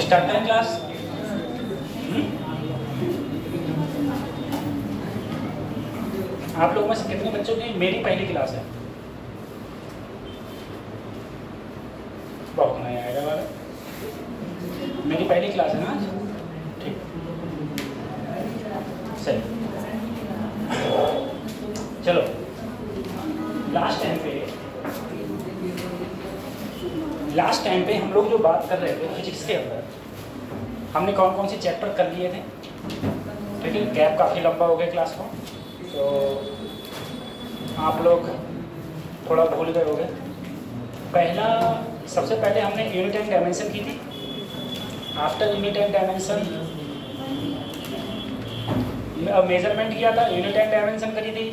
Start करें class. आप लोगों में से कितने बच्चों की मेरी पहली क्लास है? बहुत नहीं आएगा वाला, मेरी पहली क्लास है ना आज? ठीक, सही। चलो, लास्ट टाइम पे हम लोग जो बात कर रहे थे फिजिक्स के अंदर, हमने कौन कौन से चैप्टर कर लिए थे? ठीक है, गैप काफ़ी लंबा हो गया क्लास को, तो आप लोग थोड़ा भूल गए होंगे। सबसे पहले हमने यूनिट एंड डायमेंशन की थी। After unit and dimension measurement किया था, यूनिट एंड डायमेंशन करी थी।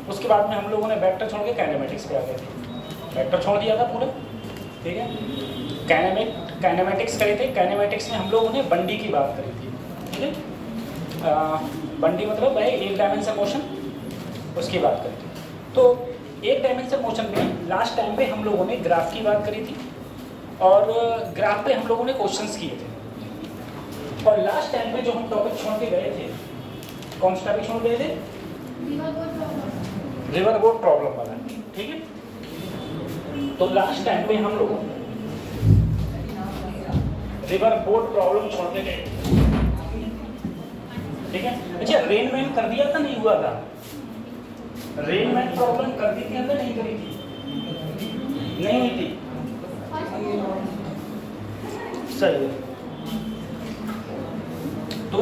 उसके बाद में हम लोगों ने वेक्टर छोड़ के काइनेमेटिक्स पे आ गए थे। वेक्टर छोड़ दिया था पूरा, ठीक है। काइनेमेटिक्स करे थे। काइनेमेटिक्स में हम लोगों ने बंडी की बात करी थी, ठीक है। बंडी मतलब है एक डायमेंशन मोशन, उसकी बात करी थी। तो एक डायमेंशन मोशन में लास्ट टाइम पे हम लोगों ने ग्राफ की बात करी थी, और ग्राफ पे हम लोगों ने क्वेश्चंस किए थे। और लास्ट टाइम पे जो हम टॉपिक छोड़ के गए थे, कौन सा टॉपिक छोड़ गए थे? रिवर बोट प्रॉब्लम वाला, ठीक है। तो लास्ट टाइम पे हम लोग रिवर बोट प्रॉब्लम छोड़ के गए, ठीक है। अच्छा, रेनमैन कर दिया था, नहीं हुआ था? रेनमैन प्रॉब्लम कर दी थी अंदर, नहीं करी थी? नहीं हुई थी, सही है। तो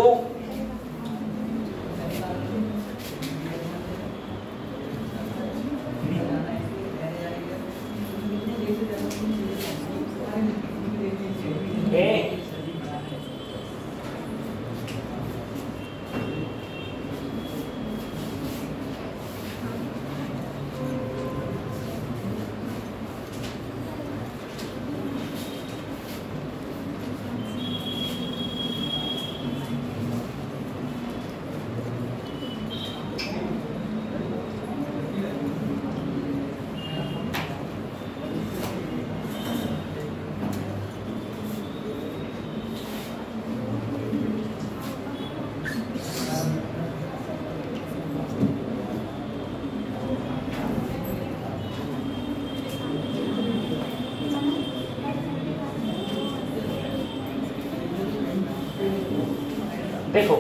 देखो,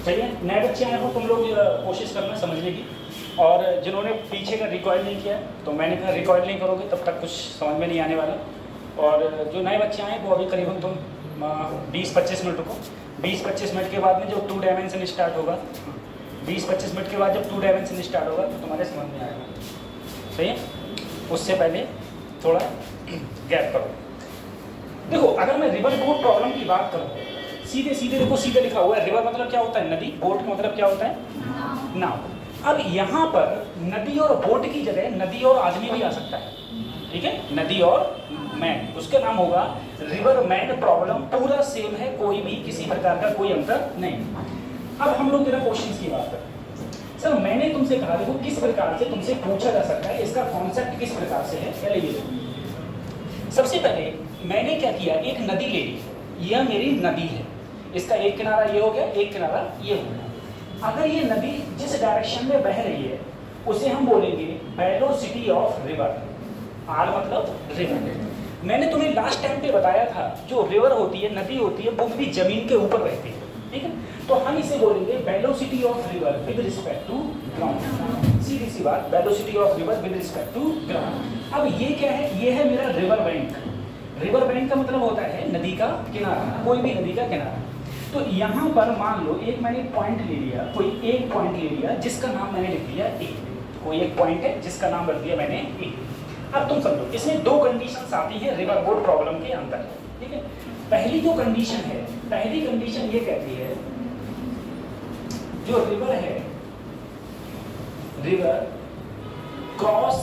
चलिए, नए बच्चे आए हो, तुम लोग कोशिश करना समझने की, और जिन्होंने पीछे का रिकॉइल नहीं किया तो मैंने कहा रिकॉइल नहीं करोगे तब तक कुछ समझ में नहीं आने वाला। और जो नए बच्चे आए वो अभी करीबन तुम 20-25 मिनट रुको। 20-25 मिनट के बाद में जो 2 डायमेंशन स्टार्ट होगा, 20-25 मिनट के बाद जब 2 डायमेंशन स्टार्ट होगा तो तुम्हारे समझ में आएगा, सही है। उससे पहले थोड़ा गैप करो। देखो, अगर मैं रिवर बोट प्रॉब्लम की बात करूँ, सीधे सीधे देखो, सीधे लिखा हुआ है। रिवर मतलब क्या होता है? नदी। बोट का मतलब क्या होता है? नाव। अब यहाँ पर नदी और बोट की जगह नदी और आदमी भी आ सकता है, ठीक है। नदी और मैन, उसका नाम होगा रिवर मैन प्रॉब्लम। पूरा सेम है, कोई भी किसी प्रकार का कोई अंतर नहीं। अब हम लोग जरा क्वेश्चन की बात करें। सर, मैंने तुमसे कहा, देखो किस प्रकार से तुमसे पूछा जा सकता है, इसका कॉन्सेप्ट किस प्रकार से है, पहले ये देखो। सबसे पहले मैंने क्या किया, एक नदी ले ली, यह मेरी नदी है, इसका एक किनारा ये हो गया, एक किनारा ये हो गया। अगर ये नदी जिस डायरेक्शन में बह रही है उसे हम बोलेंगे वेलोसिटी ऑफ रिवर। आर मतलब रिवर। मैंने तुम्हें लास्ट टाइम पे बताया था, जो रिवर होती है, नदी होती है, वो भी जमीन के ऊपर रहती है, ठीक है। तो हम इसे बोलेंगे velocity of river with respect to ground. सीधी सी बात, velocity of river with respect to ground. अब ये क्या है? ये है मेरा रिवर बैंक। रिवर बैंक का मतलब होता है नदी का किनारा, कोई भी नदी का किनारा। तो यहाँ पर मान लो एक मैंने पॉइंट ले लिया, कोई एक पॉइंट ले लिया जिसका नाम मैंने लिख दिया ए। कोई एक पॉइंट है जिसका नाम रख दिया मैंने ए। अब तुम समझो, इसमें 2 कंडीशंस आती है रिवर बोट प्रॉब्लम के अंदर, ठीक है। पहली जो कंडीशन है, पहली कंडीशन ये कहती है, जो रिवर है, river cross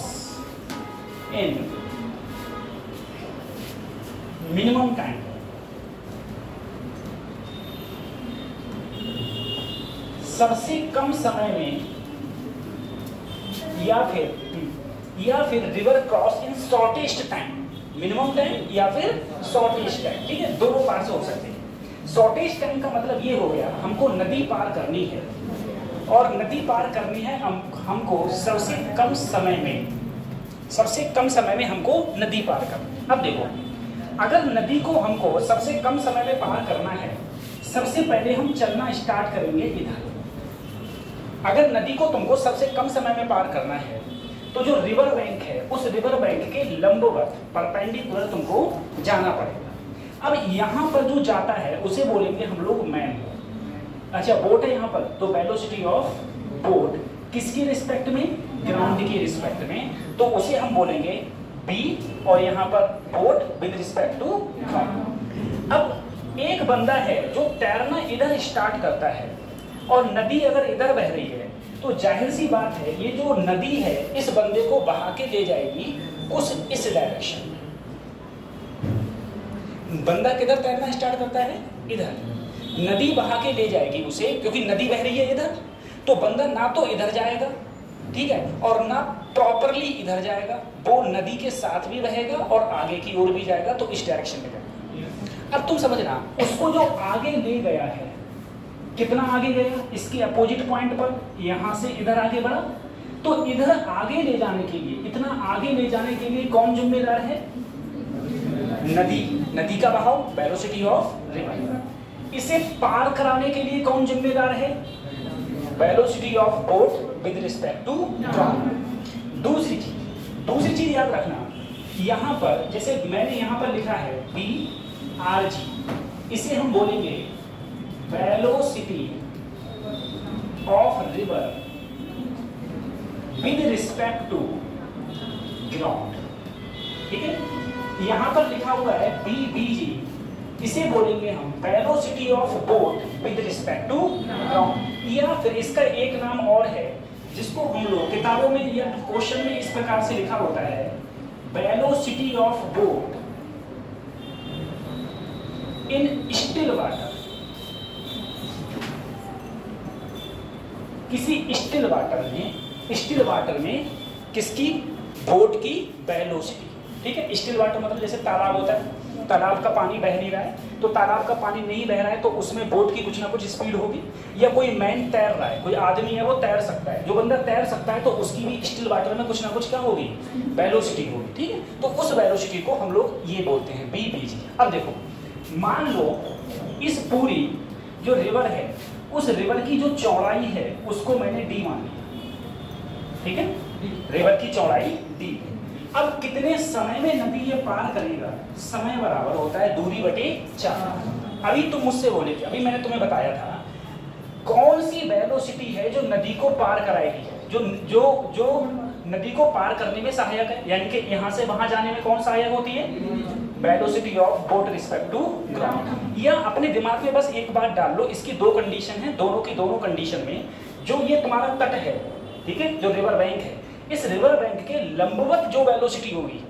in minimum time. सबसे कम समय में या फिर river cross in shortest time, minimum time या फिर शॉर्टेस्ट टाइम, ठीक है, दोनों पार से हो सकते हैं। शॉर्टेस्ट टाइम का मतलब ये हो गया हमको नदी पार करनी है, और नदी पार करनी है हमको सबसे कम समय में हमको नदी पार करनी। अब देखो, अगर नदी को हमको सबसे कम समय में पार करना है, सबसे पहले हम चलना स्टार्ट करेंगे इधर। अगर नदी को तुमको सबसे कम समय में पार करना है तो जो रिवर बैंक है उस रिवर बैंक के लंबवत परपेंडिकुलर तुमको जाना पड़ेगा। अब यहाँ पर जो जाता है उसे बोलेंगे हम लोग मैन। अच्छा, बोट है यहाँ पर, तो वेलोसिटी ऑफ बोट किसके रिस्पेक्ट में? ग्राउंड के रिस्पेक्ट में, तो उसे हम बोलेंगे b, और यहाँ पर boat with respect to ground. अब एक बंदा है जो तैरना इधर स्टार्ट करता है और नदी अगर इधर बह रही है, तो जाहिर सी बात है ये जो नदी है इस बंदे को बहा के ले जाएगी कुछ इस डायरेक्शन में। बंदा किधर तैरना स्टार्ट करता है? इधर। नदी बहा के ले जाएगी उसे, क्योंकि नदी बह रही है इधर, तो बंदा ना तो इधर जाएगा, ठीक है, और ना प्रॉपरली इधर जाएगा, वो नदी के साथ भी बहेगा और आगे की ओर भी जाएगा, तो इस डायरेक्शन में जाएगा। अब तुम समझना, उसको जो आगे ले गया है, कितना आगे गया? इसके अपोजिट पॉइंट पर, यहां से इधर आगे बढ़ा, तो इधर आगे ले जाने के लिए, इतना आगे ले जाने के लिए कौन जिम्मेदार है? नदी का बहाव, वेलोसिटी ऑफ रिवर। इसे पार कराने के लिए कौन जिम्मेदार है? Velocity of boat with respect to ground. दूसरी चीज याद रखना, यहाँ पर जैसे मैंने यहाँ पर लिखा है BRG, इसे हम बोलेंगे velocity of river with respect to ground, ठीक है। यहाँ पर लिखा हुआ है BBG, इसे बोलेंगे हम velocity of boat with respect to ground. या फिर इसका एक नाम और है जिसको हम लोग किताबों में या क्वेश्चन में इस प्रकार से लिखा होता है, velocity of boat in still water. किसी स्टिल वाटर में किसकी? बोट की वेलोसिटी, ठीक है। स्टिल वाटर मतलब जैसे तालाब होता है, तालाब का पानी बह नहीं रहा है, तो तालाब का पानी नहीं बह रहा है तो उसमें बोट की कुछ ना कुछ स्पीड होगी, या कोई मैन तैर रहा है, कोई आदमी है वो तैर सकता है, जो बंदा तैर सकता है तो उसकी भी स्टिल वाटर में कुछ ना कुछ क्या होगी? वेलोसिटी होगी, ठीक है। तो उस वेलोसिटी को हम लोग ये बोलते हैं BBG। अब देखो, मान लो इस पूरी जो रिवर है, उस रिवर की जो चौड़ाई है उसको मैंने D मान लिया, ठीक है, रिवर की चौड़ाई D। अब कितने समय में नदी ये पार करेगा? समय बराबर होता है दूरी बटे 4। अभी तुम मुझसे बोले थे, अभी मैंने तुम्हें बताया था कौन सी वेलोसिटी है जो नदी को पार कराएगी, जो नदी को पार करने में सहायक है, यानी कि यहाँ से वहां जाने में कौन सहायक होती है? Velocity of boat respect to ground. या अपने दिमाग में बस एक बात डाल लो, इसकी दो कंडीशन है, दोनों की दोनों कंडीशन में जो ये तुम्हारा तट है, ठीक है, जो रिवर बैंक है, इस रिवर बैंक के लंबवत जो वेलोसिटी होगी,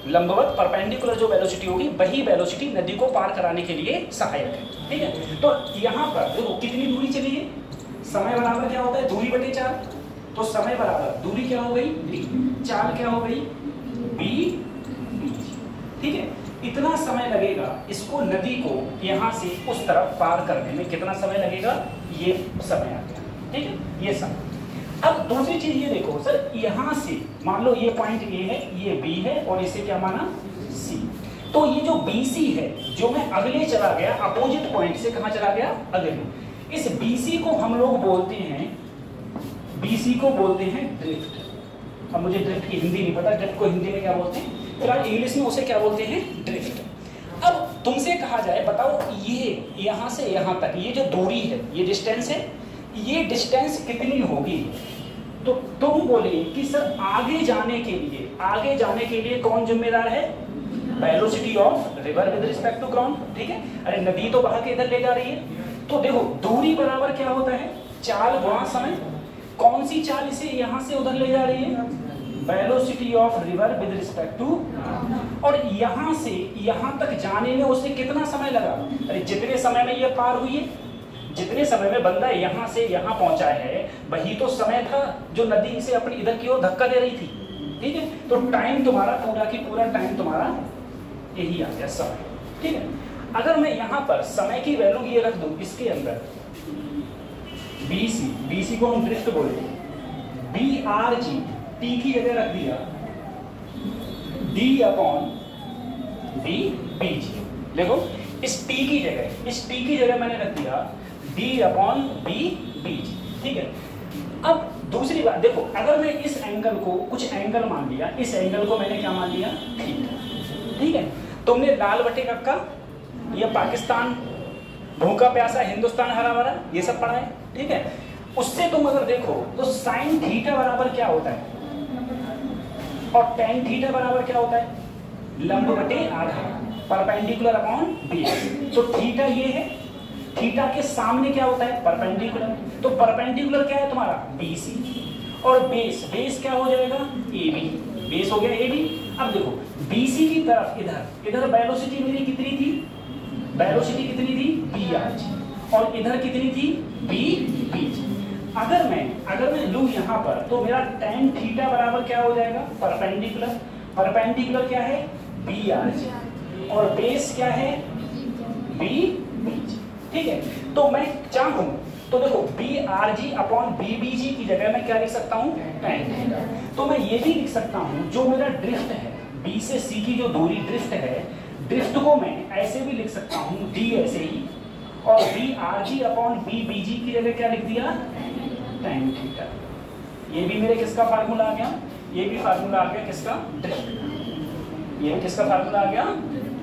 लंबवत परपेंडिकुलर जो वेलोसिटी होगी, वही वेलोसिटी नदी को पार कराने के लिए सहायक है, ठीक है। तो यहाँ पर देखो कितनी दूरी चली है, समय बराबर क्या होता है? दूरी बटे 4। तो समय बराबर दूरी क्या हो गई? D, 4 क्या हो गई? B, ठीक है। इतना समय लगेगा इसको, नदी को यहाँ से उस तरफ पार करने में कितना समय लगेगा? ये समय आ गया, ठीक है, ये समय। अब दूसरी चीज ये देखो सर, यहाँ से मान लो ये पॉइंट A है, ये B है, और इसे क्या माना? C। तो ये जो BC है, जो मैं अगले चला गया, अपोजिट पॉइंट से कहाँ चला गया? अगले। इस BC को हम लोग बोलते हैं, BC को बोलते हैं ड्रिफ्ट। अब मुझे ड्रिफ्ट की हिंदी नहीं पता, ड्रिफ्ट को हिंदी में क्या बोलते हैं, फिलहाल इंग्लिश में उसे क्या बोलते हैं? ड्रिफ्ट। अब तुमसे कहा जाए, बताओ ये यहाँ से यहाँ तक ये जो दूरी है, ये डिस्टेंस है, ये डिस्टेंस कितनी होगी? तो तुम बोले कि सर आगे जाने के लिए कौन जिम्मेदार है? Velocity of river with respect to ground, ठीक है। अरे नदी तो बहा के इधर ले जा रही है, तो देखो दूरी बराबर क्या होता है? चाल गुणा समय। कौन सी चाल इसे यहाँ से उधर ले जा रही है? Velocity of river with respect to. और यहाँ से यहाँ तक जाने में उसे कितना समय लगा? अरे जितने समय में ये पार हुई है, जितने समय में बंदा यहाँ से यहाँ पहुंचा है वही तो समय था जो नदी से अपनी इधर की ओर धक्का दे रही थी, ठीक है। तो टाइम तुम्हारा पूरा की पूरा टाइम तुम्हारा यही आ गया समय, ठीक है। अगर मैं यहाँ पर समय की वैल्यू ये रख दूं इसके अंदर BC को हम ड्रिफ्ट बोलते हैं, BRG T की जगह रख दिया D/BBG। देखो इस T की जगह मैंने रख दिया D/BBG, ठीक है। अब दूसरी बात देखो, अगर मैं इस एंगल को कुछ एंगल मान लिया, इस एंगल को मैंने क्या मान लिया, थीटा, ठीक है। तुमने लाल बटे कक्का, ये पाकिस्तान भूखा प्यासा, हिंदुस्तान हरा भरा, ये सब पढ़ा है, ठीक है। उससे तुम अगर देखो तो साइन थीटा बराबर क्या होता है और टेन थीटा बराबर क्या होता है, लंब बटे आधा, परपेंडिकुलर अपॉन बेस। तो थीटा ये है, थीटा के सामने क्या होता है, परपेंडिकुलर। तो परपेंडिकुलर क्या है तुम्हारा, BC, और बेस क्या हो जाएगा, AB। बेस हो गया AB। अब देखो BC की तरफ इधर वेलोसिटी मेरी कितनी थी, BRG, और इधर कितनी थी, BBG। अगर मैं लूं यहाँ पर तो मेरा tan थीटा बराबर क्या हो जाएगा, परपेंडिकुलर क्या है, BRG, और बेस क्या है, BBG, ठीक है। तो मैं चाहूं तो देखो BRG/BBG की जगह मैं क्या लिख सकता हूं, tan थीटा। तो मैं ये भी लिख सकता हूं जो मेरा ड्रिफ्ट है, B से C की जो दूरी ड्रिफ्ट है, ड्रिफ्ट को मैं ऐसे भी लिख सकता हूं, D ऐसे ही, और BRG/BBG की जगह क्या लिख दिया, tan थीटा। ये भी मेरे किसका फार्मूला आ गया, ये भी फार्मूला आ गया किसका, ड्रिफ्ट का। ये भी किसका फार्मूला आ गया,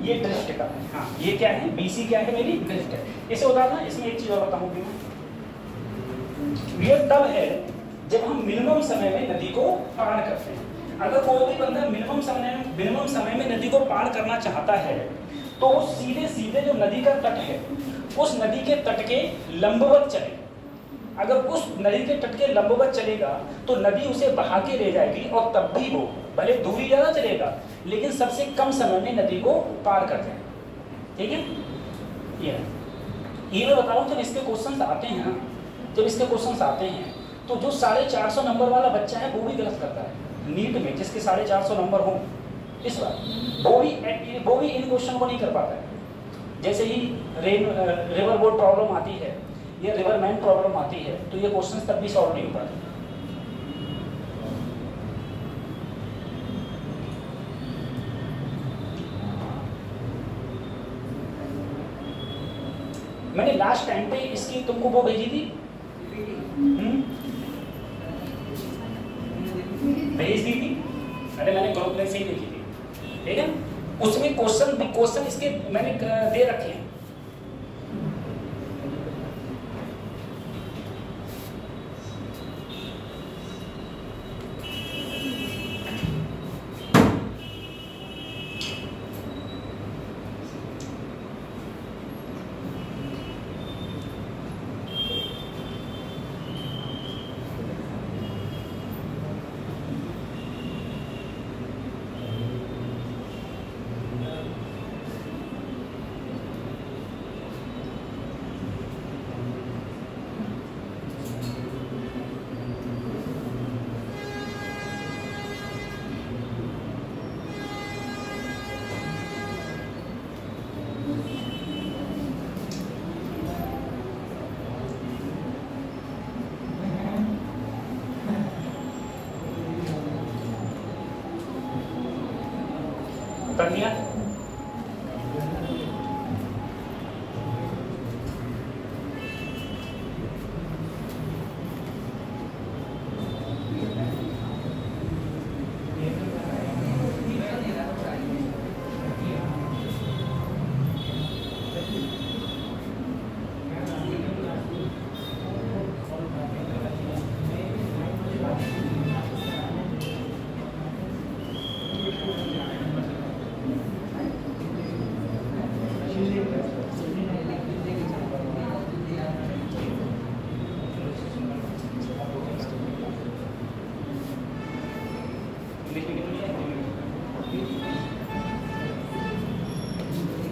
ये ड्रिफ्ट का। हाँ ये क्या है, BC क्या है, मेरी ड्रिफ्ट है। इसे होता था, इसमें एक चीज और बताऊंगी मैं, ये तब है जब हम मिनिमम समय में नदी को पार करते हैं। अगर कोई भी बंदा मिनिमम समय में नदी को पार करना चाहता है तो वो सीधे जो नदी का तट है उस नदी के तट के लंबवत चले। अगर उस नदी के तट के लंबवत चलेगा तो नदी उसे बहा के ले जाएगी, और तब भी वो भले दूरी ज़्यादा चलेगा लेकिन सबसे कम समय में नदी को पार कर जाए, ठीक है। ये मैं बताऊँ, जब इसके क्वेश्चन आते हैं तो जो 450 नंबर वाला बच्चा है वो भी गलत करता है नीट में, जिसके 450 नंबर हो इस बार वो भी इन क्वेश्चन को नहीं कर पाता है। जैसे ही रिवर बोर्ड प्रॉब्लम आती है या रिवरमैन प्रॉब्लम आती है तो ये क्वेश्चन तब भी सॉल्व नहीं हो पाते। मैंने लास्ट टाइम पे इसकी तुमको वो भेजी थी, भेज दी थी, अरे मैंने ग्रुप में से ही देखी थी, ठीक है। उसमें क्वेश्चन इसके मैंने दे रखे हैं। कर लिया,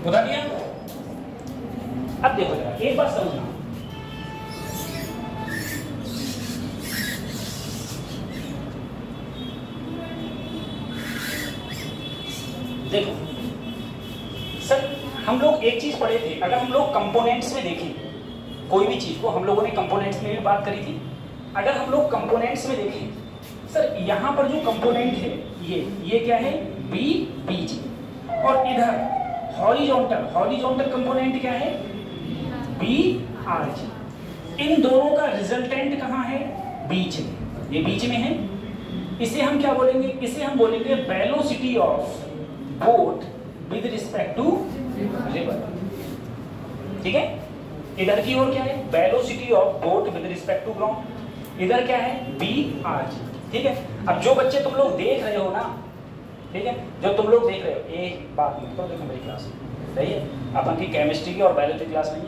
बता दिया। अब देखो जरा एक बात समझना, देखो सर, हम लोग एक चीज पढ़े थे, अगर हम लोग कंपोनेंट्स में देखें कोई भी चीज को, हम लोगों ने कंपोनेंट्स में भी बात करी थी, अगर हम लोग कंपोनेंट्स में देखें सर, यहाँ पर जो कंपोनेंट है ये क्या है, बी बी जी, और इधर हॉरिजॉन्टल कंपोनेंट क्या है, बी आर जी। इन दोनों का रिजल्टेंट कहाँ है, बीच में, ये बीच में है। इसे हम क्या बोलेंगे, इसे हम बोलेंगे velocity of boat with respect to river. ठीक है, इधर की ओर क्या है, velocity of boat with respect to ground, इधर क्या है, बी आर जी। ठीक है, अब जो बच्चे तुम लोग देख रहे हो ना, ठीक है, जो तुम लोग देख रहे हो, एक बात मत करो, देखो मेरी क्लास सही है, अपन की केमिस्ट्री की और बायोलॉजी क्लास नहीं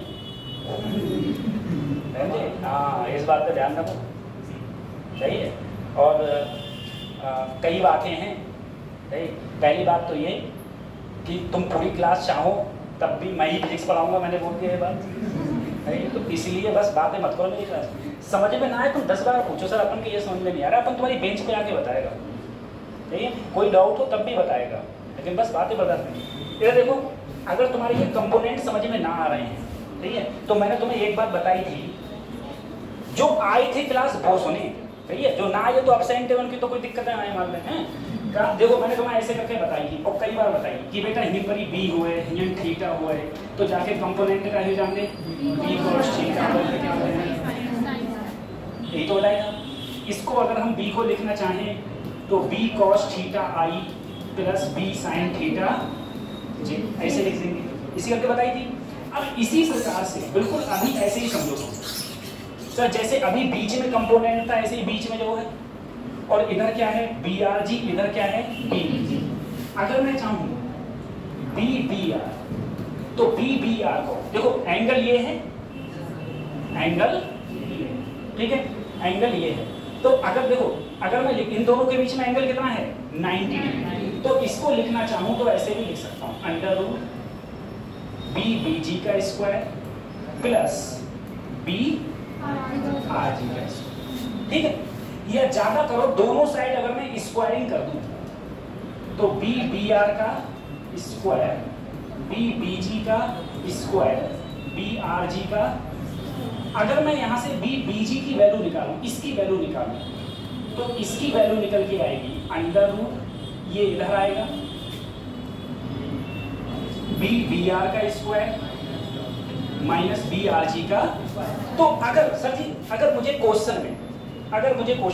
है, हाँ इस बात पे ध्यान रखो, सही है। और कई बातें हैं, सही। पहली बात तो ये कि तुम पूरी क्लास चाहो तब भी मैं ही फिजिक्स पढ़ाऊंगा, मैंने बोल दिया ये बात, सही। तो इसलिए बस बातें मत करो मेरी क्लास, समझ में ना आए तुम 10 बार पूछो, सर अपन को ये समझ में नहीं आ रहा, अपन तुम्हारी बेंच पे आके बताएगा, ठीक है, कोई डाउट हो तब भी बताएगा, लेकिन बस बातें बताते हैं। इधर देखो, अगर तुम्हारे ये कंपोनेंट समझ में ना आ रहे हैं, ठीक है, तो मैंने तुम्हें एक बात बताई थी, जो आए थे क्लास वो सुने, सही है, जो ना आए तो एब्सेंट है, उनकी तो कोई दिक्कत नहीं मान लेते हैं। देखो मैंने तुम्हें ऐसे करके बताई थी और कई बार बताई कि बेटा यहीं पर ही बी हुए, यहीं थीटा हुए, तो जाके कंपोनेंट का ही जान दे, बी कॉस थीटा यही तो बताएगा। इसको अगर हम बी को लिखना चाहें तो बी कॉस थीटा आई प्लस बी साइन थीटा जी, ऐसे लिख देंगे, इसी करके बताई थी। अब इसी प्रकार से बिल्कुल अभी ऐसे ही समझो सर, जैसे अभी बीच में कंपोनेंट था, ऐसे ही बीच में जो है, और इधर क्या है, बी आर जी, इधर क्या है, बी बी जी। अगर मैं चाहूँ बी बी आर, तो बी बी आर को देखो, एंगल ये है, एंगल, ठीक है, एंगल ये है, तो अगर देखो, अगर मैं इन दोनों के बीच में एंगल कितना है, 90 डिग्री, तो इसको लिखना चाहूँ तो ऐसे भी लिख सकता हूँ, under root B B G का square plus B R G का स्क्वायर, ठीक है। या ज्यादा करो, दोनों साइड अगर मैं स्क्वायरिंग कर दूं तो बी बी आर का स्क्वायर, बी बी जी का स्क्वायर, बी आर जी का, अगर मैं यहां से बी बी जी की वैल्यू निकालूं, इसकी वैल्यू निकालूं, तो इसकी वैल्यू निकल के आएगी अंडर रूट, ये इधर आएगा बी बी आर का square minus B R G का। तो अगर सर जी, अगर मुझे क्वेश्चन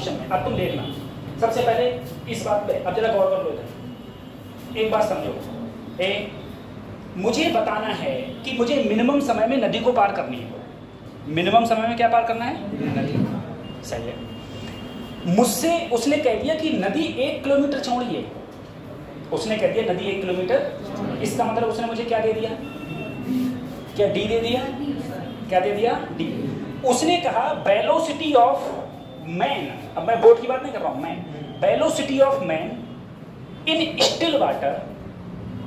में, अब तुम देखना, सबसे पहले इस बात पे अब जरा गौर कर लो, इधर एक बात समझो, मुझे बताना है कि मुझे मिनिमम समय में नदी को पार करनी है, मिनिमम समय में क्या पार करना है, नदी, सही है। मुझसे उसने कह दिया कि नदी 1 किलोमीटर चौड़ी है, उसने कह दिया नदी 1 किलोमीटर, इसका मतलब उसने मुझे क्या दे दिया, क्या डी दे दिया, क्या दे दिया, डी। उसने कहा वेलोसिटी ऑफ मैन, अब मैं बोट की बात नहीं कर रहा हूं, man, velocity of man in still water,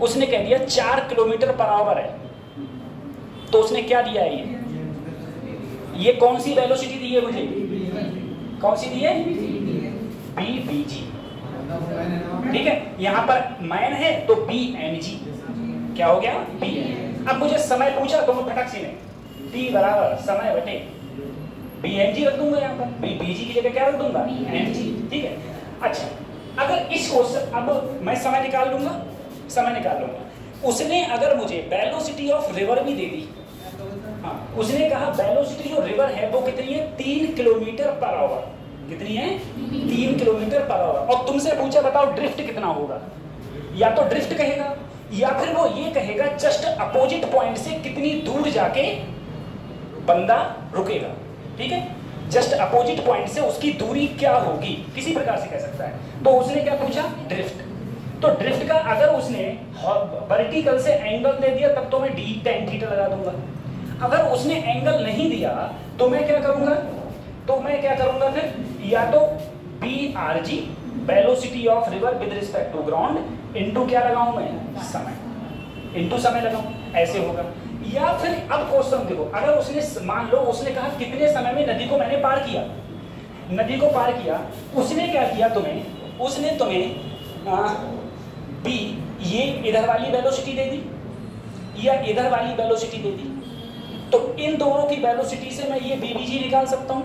उसने कह दिया 4 किलोमीटर पर आवर है, तो उसने क्या दिया है, ये कौन सी वेलोसिटी दी है मुझे, कौन सी दी है, बी बी जी, ठीक है। यहां पर मैन है तो बी एम जी, क्या हो गया, बी। अब मुझे समय पूछा तो मैं फटक से नहीं, टी बराबर समय बटे बी एम जी रख दूंगा, यहाँ पर बी बी जी की जगह क्या रख दूंगा, एम जी, ठीक है। अच्छा, अगर इस क्वेश्चन, अब मैं समय निकाल लूंगा, उसने अगर मुझे वेलोसिटी ऑफ रिवर भी दे दी, हाँ, उसने कहा वेलोसिटी जो रिवर है वो कितनी है, 3 किलोमीटर पर आवर, कितनी है, 3 किलोमीटर पर आवर, और तुमसे पूछा बताओ ड्रिफ्ट कितना होगा, या तो ड्रिफ्ट कहेगा या फिर वो ये कहेगा जस्ट अपोजिट पॉइंट से कितनी दूर जाके बंदा रुकेगा, ठीक है, जस्ट अपोजिट पॉइंट से उसकी दूरी क्या होगी, किसी प्रकार से कह सकता है। तो उसने क्या पूछा, ड्रिफ्ट, तो ड्रिफ्ट का अगर उसने वर्टिकल से एंगल दे दिया तब तो मैं डी tan थीटा लगा दूंगा, अगर उसने एंगल नहीं दिया तो मैं क्या करूंगा, फिर या तो B R G velocity of river with respect to ground into क्या लगाऊं मैं, समय, इनटू समय लगाऊं, ऐसे होगा। या फिर अब क्वेश्चन देखो, अगर उसने मान लो उसने कहा कितने समय में नदी को मैंने पार किया, उसने क्या किया तुम्हें, उसने तुम्हें बी ये इधर वाली वेलोसिटी दे दी या इधर वाली वेलोसिटी दे दी, तो इन दोनों की वेलोसिटी से मैं ये बीबीजी निकाल सकता हूँ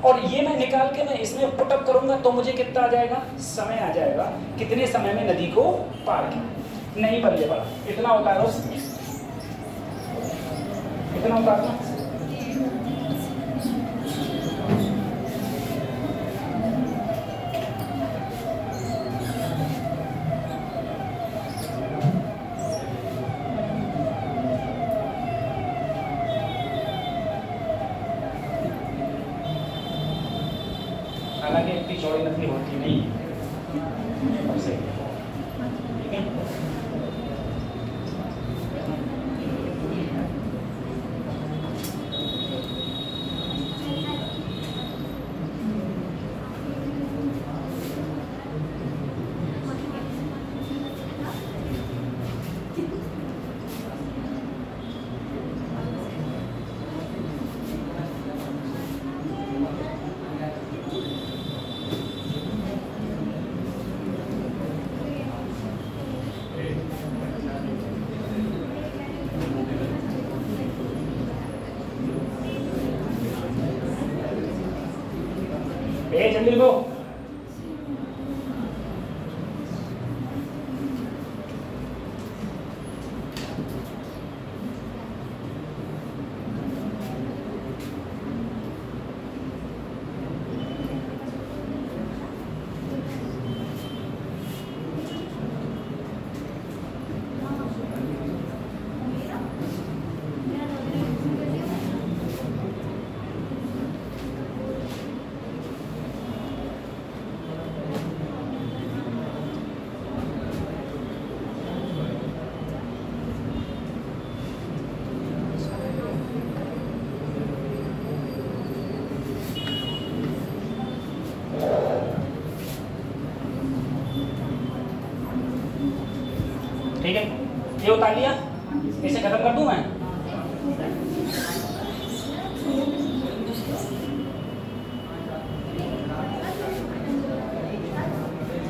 और ये मैं निकाल के मैं इसमें पुटअप करूंगा तो मुझे कितना आ जाएगा, समय आ जाएगा कितने समय में नदी को पार किया। नहीं बल्ले पड़ा, इतना उतारो, इतना उतारना। हालांकि इतनी चौड़ी नदी होती नहीं है, ठीक है। जल्दी लिखो। ठीक है, ये उतार लिया, इसे खत्म कर दूं मैं।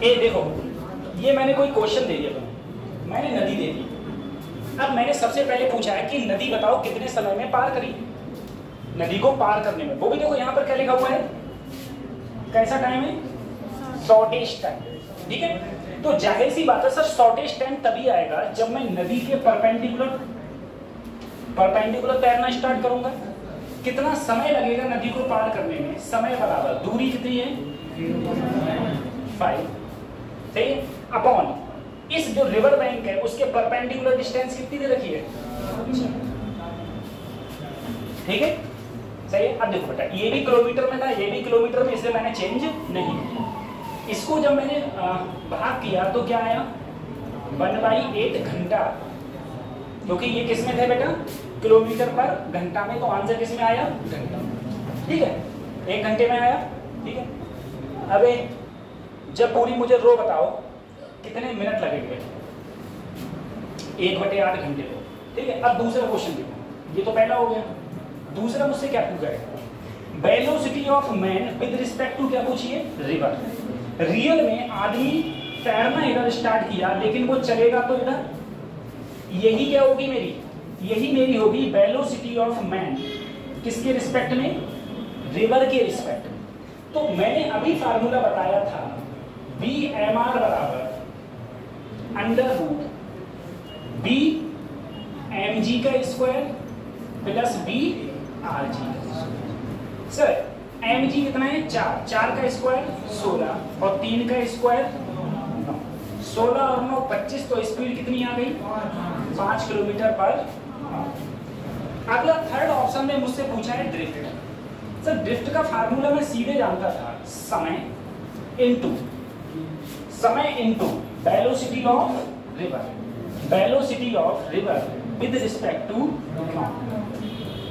ये देखो, ये मैंने कोई क्वेश्चन दे दिया तुम्हें, मैंने नदी दे दी। अब मैंने सबसे पहले पूछा है कि नदी बताओ कितने समय में पार करी, नदी को पार करने में। वो भी देखो यहाँ पर क्या लिखा हुआ है, कैसा टाइम है, शॉर्टेस्ट टाइम, ठीक है। तो जाहिर सी बात है सर, शॉर्टेस्ट टाइम तभी आएगा जब मैं नदी के परपेंडिकुलर तैरना स्टार्ट करूंगा। कितना समय लगेगा नदी को पार करने में, समय बराबर दूरी कितनी है 5, सही है, अपॉन इस जो रिवर बैंक है उसके परपेंडिकुलर डिस्टेंस कितनी दे रखी है, ठीक है, सही है। अब देखो बेटा, ये भी किलोमीटर में था, ये भी किलोमीटर में, इसलिए मैंने चेंज नहीं किया। इसको जब मैंने भाग किया तो क्या आया 1/8 घंटा, क्योंकि ये किस में थे बेटा, किलोमीटर पर घंटा में, तो आंसर किस में आया, घंटा, ठीक है, 1 घंटे में आया, ठीक है। अब जब पूरी मुझे रो बताओ कितने मिनट लगेंगे, 1/8 घंटे को, ठीक है। अब दूसरा क्वेश्चन देखो, ये तो पहला हो गया। दूसरा मुझसे क्या पूछा है, velocity of man with respect to, क्या पूछिए, रिवर। रियल में आदमी तैरना इधर स्टार्ट किया, लेकिन वो चलेगा तो इधर, यही क्या होगी मेरी, यही मेरी होगी वेलोसिटी ऑफ मैन, किसके रिस्पेक्ट में, रिवर के रिस्पेक्ट। तो मैंने अभी फार्मूला बताया था, VMR बराबर √ B mg का square plus BRG। Sir mg कितना है, 4 का स्क्वायर 16 और 3 का स्क्वायर 9, 16 और 9 25, तो स्पीड कितनी आ गई 5 किलोमीटर पर। अगला थर्ड ऑप्शन में मुझसे पूछा है ड्रिफ्ट। सर ड्रिफ्ट का फार्मूला मैं सीधे जानता था, समय into velocity of river with respect to ground,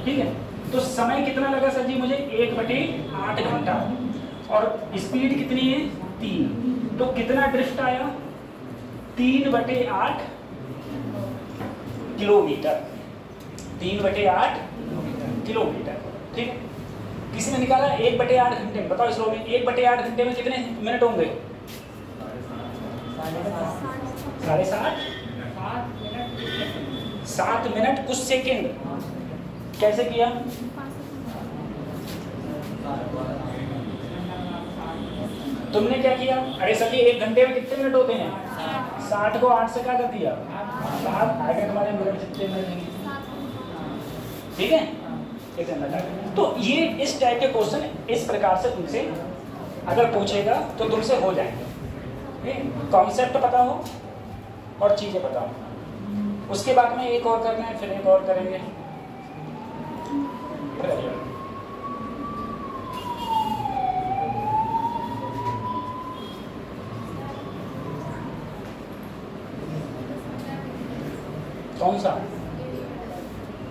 ठीक है। तो समय कितना लगा सर जी मुझे, 1/8 घंटा, और स्पीड कितनी है 3, तो कितना ड्रिफ्ट आया 3/8 किलोमीटर, 3/8 किलोमीटर, ठीक है। किसी ने निकाला 1/8 घंटे में, बताओ इस रो में 1/8 घंटे में कितने मिनट होंगे, 7:30 7 मिनट कुछ सेकेंड। कैसे किया? तुमने क्या किया? अरे सर 1 घंटे में कितने मिनट होते हैं? 60 को 8 से क्या कर दिया? 7 आगे तुम्हारे मिनट जितने मिलेंगे। ठीक है, तो ये इस टाइप के क्वेश्चन इस प्रकार से तुमसे अगर पूछेगा तो तुमसे हो जाएंगे। कॉन्सेप्ट पता हो और चीजें पता हो। उसके बाद में एक और करना है, फिर एक और करेंगे। कौन सा?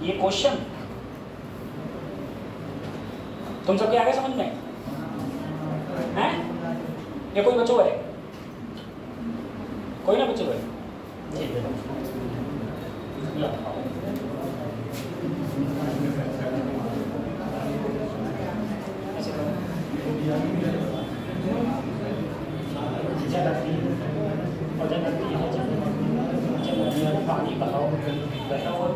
ये क्वेश्चन तुम सबके आगे समझ में हैं? ये कोई बच्चों है? कोई ना बच्चों है? पानी बहाओ बहता हुआ,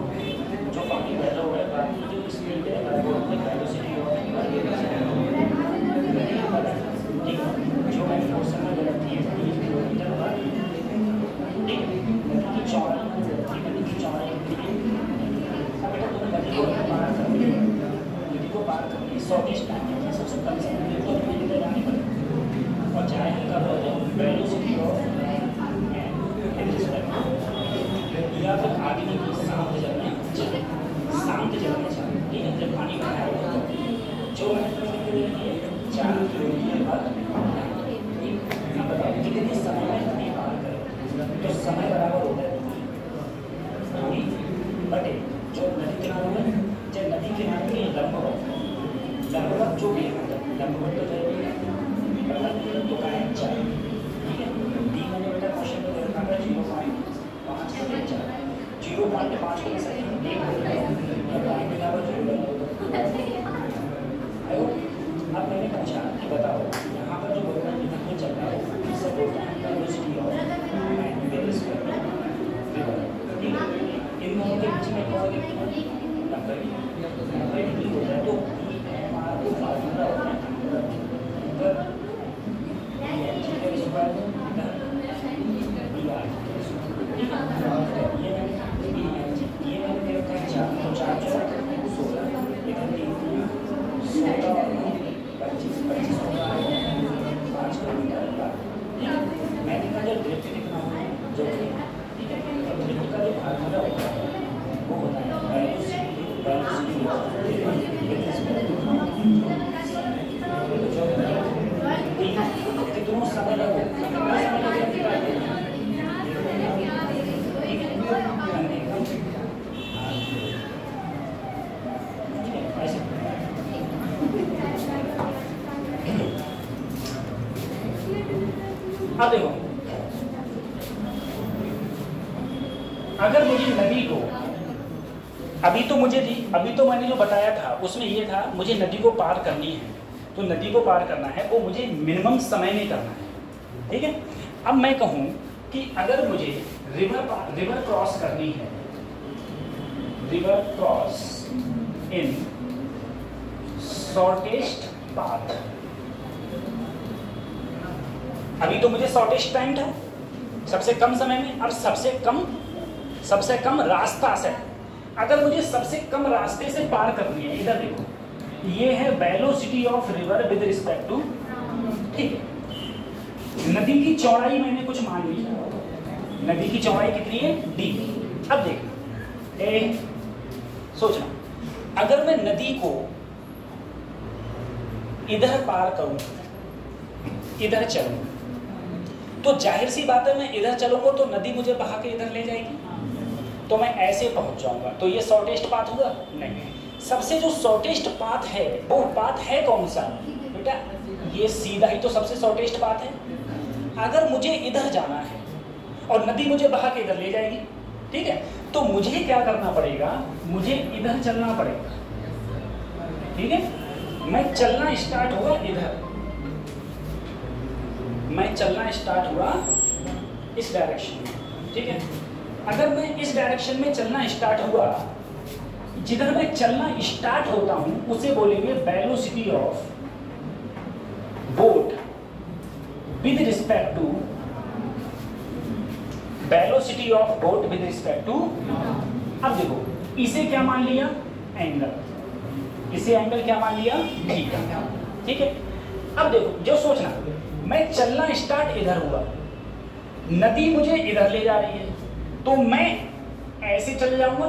जो पानी बहता हुआ है जो स्पीड है वेलोसिटी जो मैंने क्वेश्चन में गलती है 30 किलोमीटर पर नदी की चौड़ाई बेटा तुम्हें नदी को पार करनी है, नदी को पार करनी 120 टाइम है सबसे कम समय में, तो तुम्हें निकल जानी पड़ेगी। और चाहे हम कर रहे हो वेलोसिटी ऑफ या फिर आदमी की शांत जलने चाहिए, ठीक है। जब पानी में आएगा जो मैंने 4 किलोमीटर पर बताओ कितने समय में नदी पार करें, तो समय बराबर होता है पानी बटे जो नदी किनारों में, जब नदी किनारे में लंबवत जो भी है, लंबवत तो जाएगी तो का है 4, ठीक है। डी मैंने बेटा क्वेश्चन में रखा था 0.5 से 4, 0.5 के साथ अब मैंने पूछा कि बताओ यहाँ पर जो वोल्टेज चल रहा है इससे बोलते हैं वेलोसिटी ऑफ इन दोनों के बीच में कौन नंबर डिग्री होता है, तो हमारा जो फार्मूला होता है मैंने कहा जब ड्रिफ्ट लिखना हो जो ड्रिफ्ट का जो फार्मूला होता है वो होता है कितना समय अब देखो, अगर मुझे नदी को अभी तो मैंने जो बताया था उसमें ये था मुझे नदी को पार करनी है, तो नदी को पार करना है वो मुझे मिनिमम समय में करना है, ठीक है। अब मैं कहूं कि अगर मुझे रिवर क्रॉस करनी है, river cross in shortest path, अभी तो मुझे शॉर्टेस्ट टाइम था सबसे कम समय में, अब सबसे कम रास्ता से, अगर मुझे सबसे कम रास्ते से पार करनी है, इधर देखो ये है velocity of river with respect to, ठीक है। नदी की चौड़ाई मैंने कुछ मान ली, नदी की चौड़ाई कितनी है d। अब देखना सोचना, अगर मैं नदी को इधर पार करूं, इधर चलूं, तो जाहिर सी बात है मैं इधर चलूंगा तो नदी मुझे बहा के इधर ले जाएगी, तो मैं ऐसे पहुंच जाऊंगा, तो ये शॉर्टेस्ट पाथ हुआ नहीं। सबसे जो शॉर्टेस्ट पाथ है वो पाथ है कौन सा बेटा, ये सीधा ही तो सबसे शॉर्टेस्ट पाथ है। अगर मुझे इधर जाना है और नदी मुझे बहा के इधर ले जाएगी, ठीक है, तो मुझे क्या करना पड़ेगा, मुझे इधर चलना पड़ेगा, ठीक है। मैं चलना स्टार्ट हुआ इधर, मैं चलना स्टार्ट हुआ इस डायरेक्शन में, ठीक है। अगर मैं इस डायरेक्शन में चलना स्टार्ट हुआ, जिधर मैं चलना स्टार्ट होता हूं उसे बोलेंगे velocity of boat with respect to, velocity of boat with respect to. अब देखो इसे क्या मान लिया, एंगल, इसे एंगल क्या मान लिया, थीटा, ठीक है। अब देखो जो सोचना, मैं चलना स्टार्ट इधर हुआ, नदी मुझे इधर ले जा रही है, तो मैं ऐसे चल जाऊंगा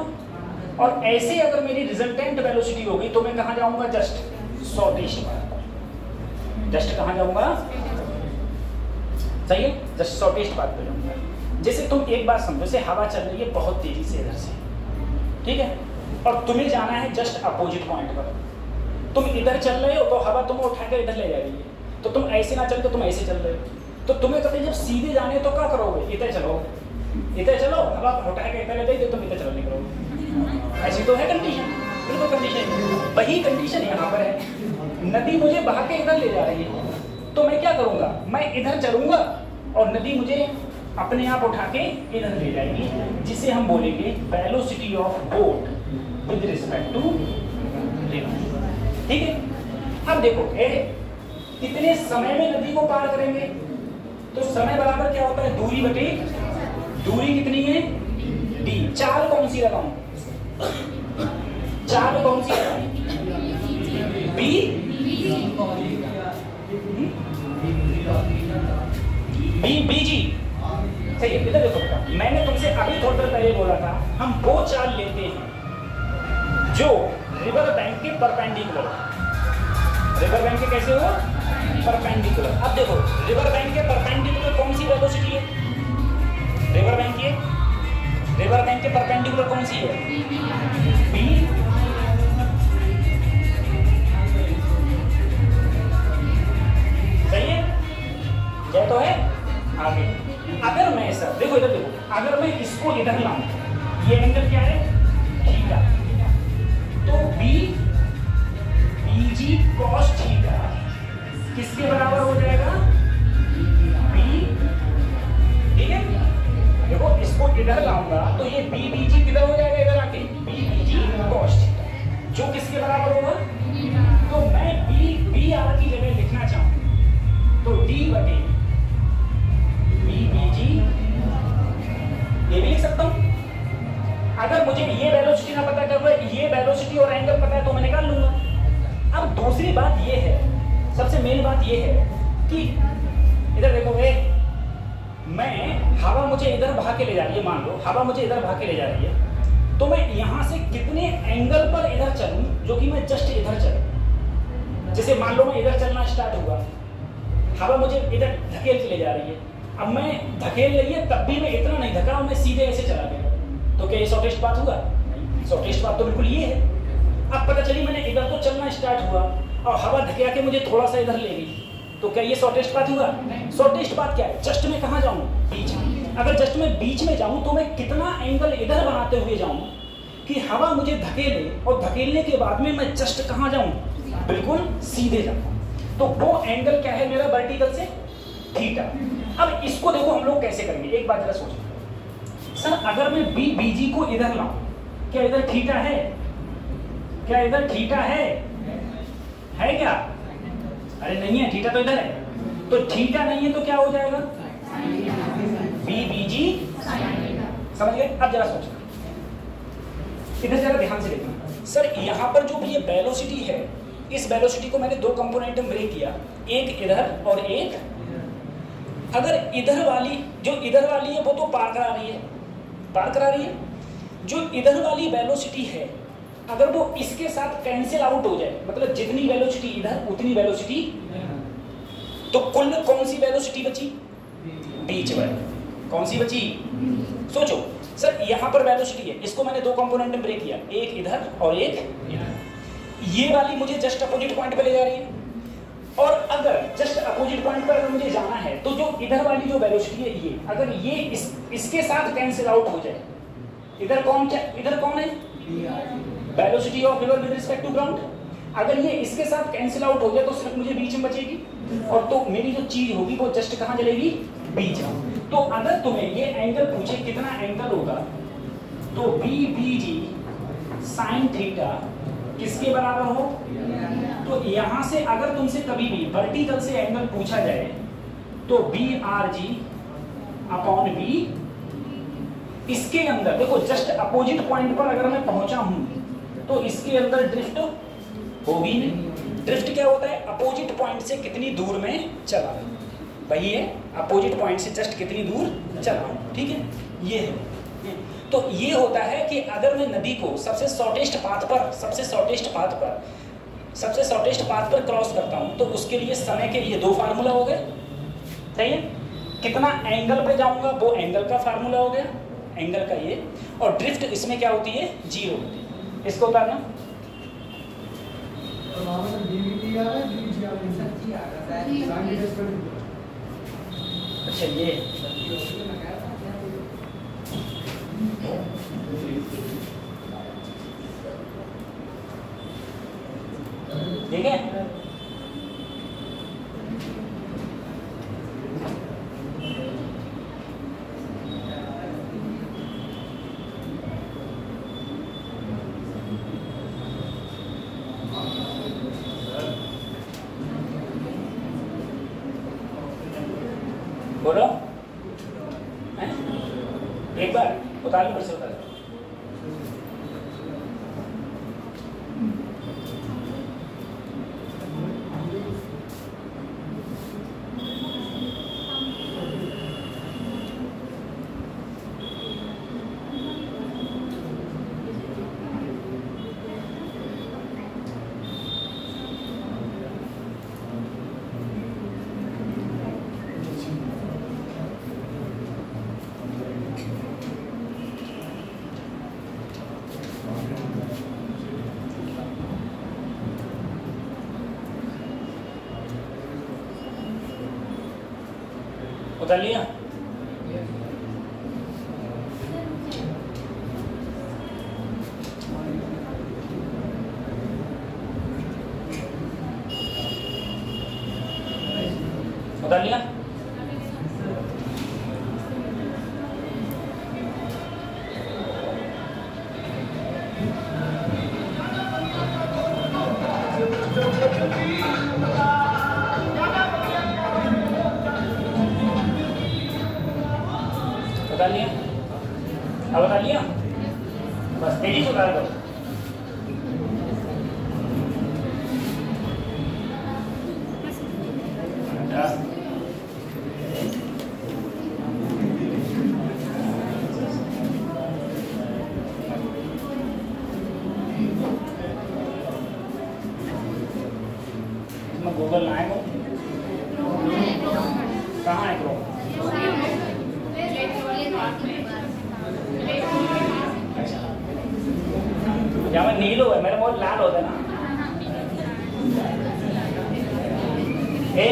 और ऐसे अगर मेरी रिजल्टेंट वेलोसिटी होगी तो मैं कहां जाऊंगा, जस्ट शॉर्टेस्ट पाथ पर। जस्ट कहां जाऊंगा, सही है, जस्ट शॉर्टेस्ट पाथ पर जाऊंगा। जैसे तुम एक बात समझो, जैसे हवा चल रही है बहुत तेजी से इधर से, ठीक है, और तुम्हें जाना है जस्ट अपोजिट पॉइंट पर। तुम इधर चल रहे हो तो हवा तुम्हें उठाकर इधर ले जा रही है, तो तुम ऐसे ना चल के तुम ऐसे चल रहे हो, तो तुम्हें कभी जब सीधे जाने तो क्या करोगे, इधर चलोगे, इधर चलो, हवा उठा के इधर ले गई तो तुम इधर चलो नहीं करोगे। ऐसी तो है कंडीशन, बिल्कुल कंडीशन। वही कंडीशन यहाँ पर है, नदी मुझे बहा के इधर ले जा रही है, तो मैं क्या करूँगा, मैं इधर चलूँगा और नदी मुझे अपने आप उठा के इधर ले जाएगी, जिसे हम बोलेंगे velocity of boat with respect to river, ठीक है। अब देखो कितने समय में नदी को पार करेंगे, तो समय बराबर क्या होता है, दूरी बटे, दूरी कितनी है, डी। चाल कौन सी लगाऊं, चाल कौन सी लगाऊं, बी, बी जी, सही है। इधर देखो, मैंने तुमसे अभी थोड़ी देर पहले बोला था हम वो चाल लेते हैं जो रिवर बैंक के परपेंडिकुलर, रिवर बैंक के कैसे हो, परपेंडिकुलर। अब देखो रिवर बैंक के परपेंडिकुलर कौन सी वेलोसिटी है, रिवर बैंक की, रिवर बैंक के परपेंडिकुलर कौन सी है, बी। सही है, जय तो है। आगे अगर मैं सर देखो इधर देखो, अगर मैं इसको इधर लाऊं, ये एंगल क्या है, थीटा, तो बी बीजी कॉस थीटा किसके बराबर हो जाएगा, बी, ठीक है। देखो इसको इधर लाऊंगा तो ये बी बीजी किधर हो जाएगा, इधर आके बी बीजी कॉस थीटा, जो किसके बराबर होगा, तो मैं बी आर की जगह लिखना चाहूं तो डी बटे बीजी, ये भी लिख सकता हूं। अगर मुझे ये वेलोसिटी ना पता कर, ये वेलोसिटी और एंगल पता है तो मैं निकाल लूंगा। अब दूसरी बात ये है, सबसे मेन बात ये है कि इधर देखो, मैं हवा मुझे इधर बहा के ले जा रही है, मान लो हवा मुझे इधर बहा के ले जा रही है, तो मैं यहां से कितने एंगल पर इधर चलूं जो कि मैं जस्ट इधर चलूं। जैसे मान लो मैं इधर चलना स्टार्ट हुआ, हवा मुझे इधर धकेल के ले जा रही है, अब मैं धकेल रही है तब भी मैं इतना नहीं धका और मैं सीधे ऐसे चला गया, तो क्या ये शॉर्टेस्ट पाथ हुआ, शॉर्टेस्ट पाथ तो बिल्कुल ये है। अब पता चली मैंने इधर तो चलना स्टार्ट हुआ और हवा धकेल के मुझे थोड़ा सा इधर ले गई, तो क्या ये शॉर्टेस्ट पाथ हुआ, शॉर्टेस्ट पाथ क्या है, जस्ट मैं कहाँ जाऊँ, बीच में। अगर जस्ट मैं बीच में जाऊँ तो मैं कितना एंगल इधर बनाते हुए जाऊँ कि हवा मुझे धकेले और धकेलने के बाद में मैं जस्ट कहाँ जाऊँ, बिल्कुल सीधे जाऊँ, तो वो एंगल क्या है मेरा, वर्टिकल से थीटा। अब इसको देखो हम लोग कैसे करेंगे, एक बात जरा सोचो सर, अगर मैं बीजी को इधर लाऊं, क्या इधर थीटा है, क्या इधर थीटा है क्या, अरे नहीं है, थीटा तो इधर है, तो थीटा नहीं है तो क्या हो जाएगा, बीजी, समझ गए। अब जरा सोचो, इधर जरा ध्यान से देखना सर, यहाँ पर जो भी ये वेलोसिटी है, इस वेलोसिटी को मैंने दो कंपोनेंट में ब्रेक किया, एक इधर और एक, अगर इधर वाली, जो इधर वाली है वो तो पार करा रही है, पार करा रही है, जो इधर वाली वेलोसिटी है अगर वो इसके साथ कैंसिल आउट हो जाए, मतलब जितनी वेलोसिटी इधर उतनी वेलोसिटी, तो कुल कौन सी वेलोसिटी बची, बीच में कौन सी बची, सोचो सर, यहाँ पर वेलोसिटी है, इसको मैंने दो कंपोनेंट में ब्रेक किया, एक इधर और एक इधर, ये वाली मुझे जस्ट अपोजिट पॉइंट पे ले जा रही है, और अगर जस्ट अपोजिट पॉइंट पर अगर मुझे जाना है तो जो इधर वाली जो वेलोसिटी है ये, अगर ये इसके साथ कैंसिल आउट हो जाए, इधर कौन है, velocity of river with respect to ground, अगर ये इसके साथ कैंसिल आउट हो जाए तो सिर्फ मुझे बीच में बचेगी, और तो मेरी जो चीज होगी वो जस्ट कहाँ चलेगी, बी जाओ। तो अगर तुम्हें ये एंगल पूछे कितना एंगल होगा, तो बी बी जी साइन थीटा किसके बराबर हो? तो यहां से अगर तुमसे कभी भी वर्टिकल से एंगल पूछा जाए तो B R G upon B, इसके अंदर देखो जस्ट अपोजिट पॉइंट पर अगर मैं पहुंचा हूं तो इसके अंदर ड्रिफ्ट होगी नहीं। ड्रिफ्ट क्या होता है? अपोजिट पॉइंट से कितनी दूर में चला, वही है अपोजिट पॉइंट से जस्ट कितनी दूर चला हूं, ठीक है, ये है। तो ये होता है कि अगर मैं नदी को सबसे शॉर्टेस्ट पाथ पर क्रॉस करता हूं तो उसके लिए समय के लिए दो फार्मूला हो गए, सही है। कितना एंगल पे जाऊंगा वो एंगल का फार्मूला हो गया, एंगल का ये, और ड्रिफ्ट इसमें क्या होती है? जीरो होती है। इसको उतारना, अच्छा ये ठीक है। बोलो, एक बार उतार लो, फिर से उतार लो। उतार लिया? उतार लिया? बता लिया? अब बता लिया? बस तेजी से उतार दो। इसमें गूगल ना है, कहाँ है क्रोम? जहाँ में नील हुआ है, मेरा बहुत लाल होता है ना। ए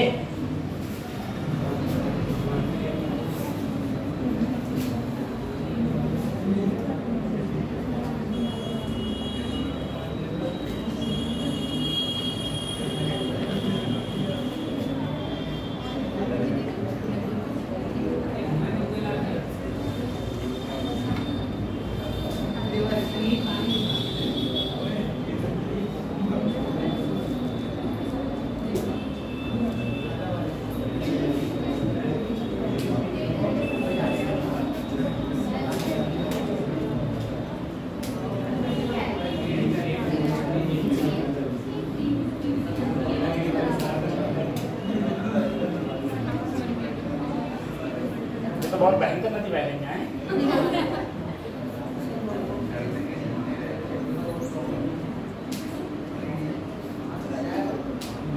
तो बहुत भयंकर नदी बह रही है।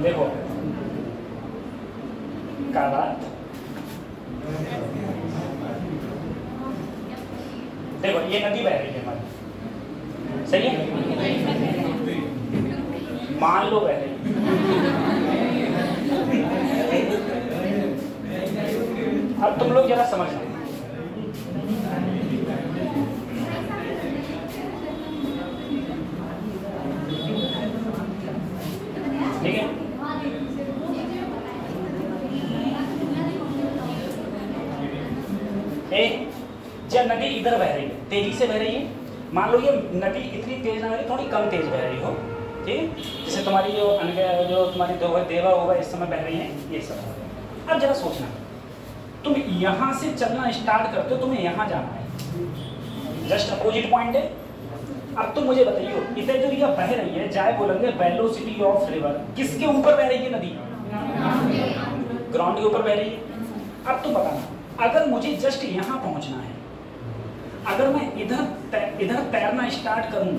देखो क्या बात, देखो ये नदी बह रही है हमारी, सही है, मान लो बह रही है। अब तुम लोग जरा समझ लो, ठीक है। अच्छा नदी इधर बह रही है, तेजी से बह रही है, मान लो ये नदी इतनी तेज ना बह रही, थोड़ी कम तेज बह रही हो, ठीक, जैसे तुम्हारी जो तुम्हारी देवा होगा इस समय बह रही है ये सब। अब जरा सोचना, तुम यहाँ से चलना स्टार्ट करते हो, तुम्हें यहाँ जाना है, जस्ट अपोजिट पॉइंट है। अब तुम मुझे बताइए, इधर जो ये बह रही है, जाए बोलेंगे वेलोसिटी ऑफ रिवर, किसके ऊपर बह रही है नदी? ग्राउंड के ऊपर बह रही है। अब तुम बताना, अगर मुझे जस्ट यहाँ पहुँचना है, अगर मैं इधर तैरना स्टार्ट करूँ,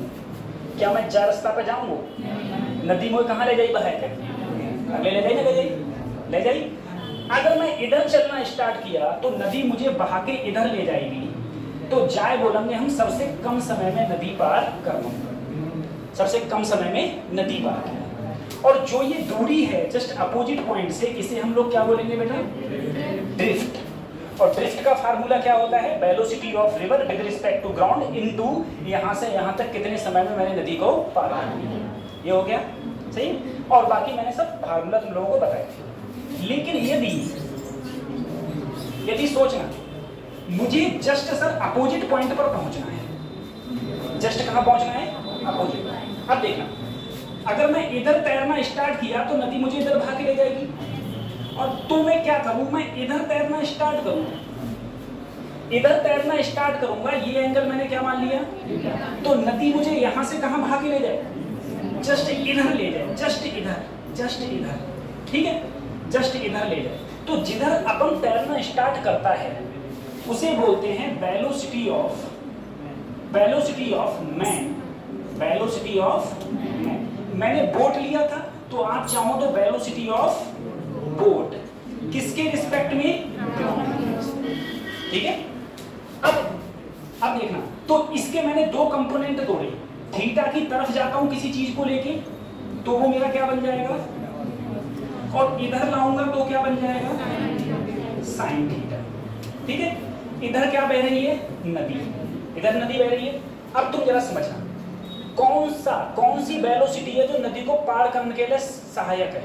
क्या मैं जा रास्ता पे जाऊँगा? नदी मुझे कहाँ ले जाई? बहा के ले जाई ना, ले जाई। अगर मैं इधर चलना स्टार्ट किया तो नदी मुझे बहा के इधर ले जाएगी, तो जाए बोलेंगे हम सबसे कम समय में नदी पार कर लूँगा, सबसे कम समय में नदी पार किया। और जो ये दूरी है जस्ट अपोजिट पॉइंट से, इसे हम लोग क्या बोलेंगे बेटा? ड्रिफ्ट। और ड्रिफ्ट का फार्मूला क्या होता है? Velocity of river with respect to ground into यहाँ से यहाँ तक कितने समय में मैंने नदी को पार किया। ये हो गया सही। और बाकी मैंने सब फार्मूला तुम लोगों को बताया। लेकिन यदि सोचना, मुझे जस्ट सर अपोजिट पॉइंट पर पहुंचना है, जस्ट कहाँ पहुंचना है? अपोजिट। अब देखना, अगर मैं इधर तैरना स्टार्ट किया तो नदी मुझे इधर भाग के ले जाएगी, और तो मैं क्या करूं? मैं इधर तैरना स्टार्ट करूंगा, इधर तैरना स्टार्ट करूंगा, ये एंगल मैंने क्या मान लिया? तो नदी मुझे यहां से कहां भाग के ले जाए? जस्ट इधर ले जाए, जस्ट इधर, ठीक है, जस्ट इधर ले जाए। तो जिधर अपन तैरना स्टार्ट करता है उसे बोलते हैं वेलोसिटी ऑफ मैन। मैंने बोट लिया था, तो आप चाहो तो वेलोसिटी ऑफ बोट, किसके रिस्पेक्ट में? ठीक है। अब देखना, तो इसके मैंने दो कंपोनेंट तोड़े, थीटा की तरफ जाता हूं किसी चीज को लेके तो वो मेरा क्या बन जाएगा, और इधर लाऊंगा तो क्या बन जाएगा? Sine theta. ठीक है। इधर क्या बह रही है? नदी, इधर नदी बह रही है। अब तुम जरा समझना, कौन सी वेलोसिटी है जो नदी को पार करने के लिए सहायक है?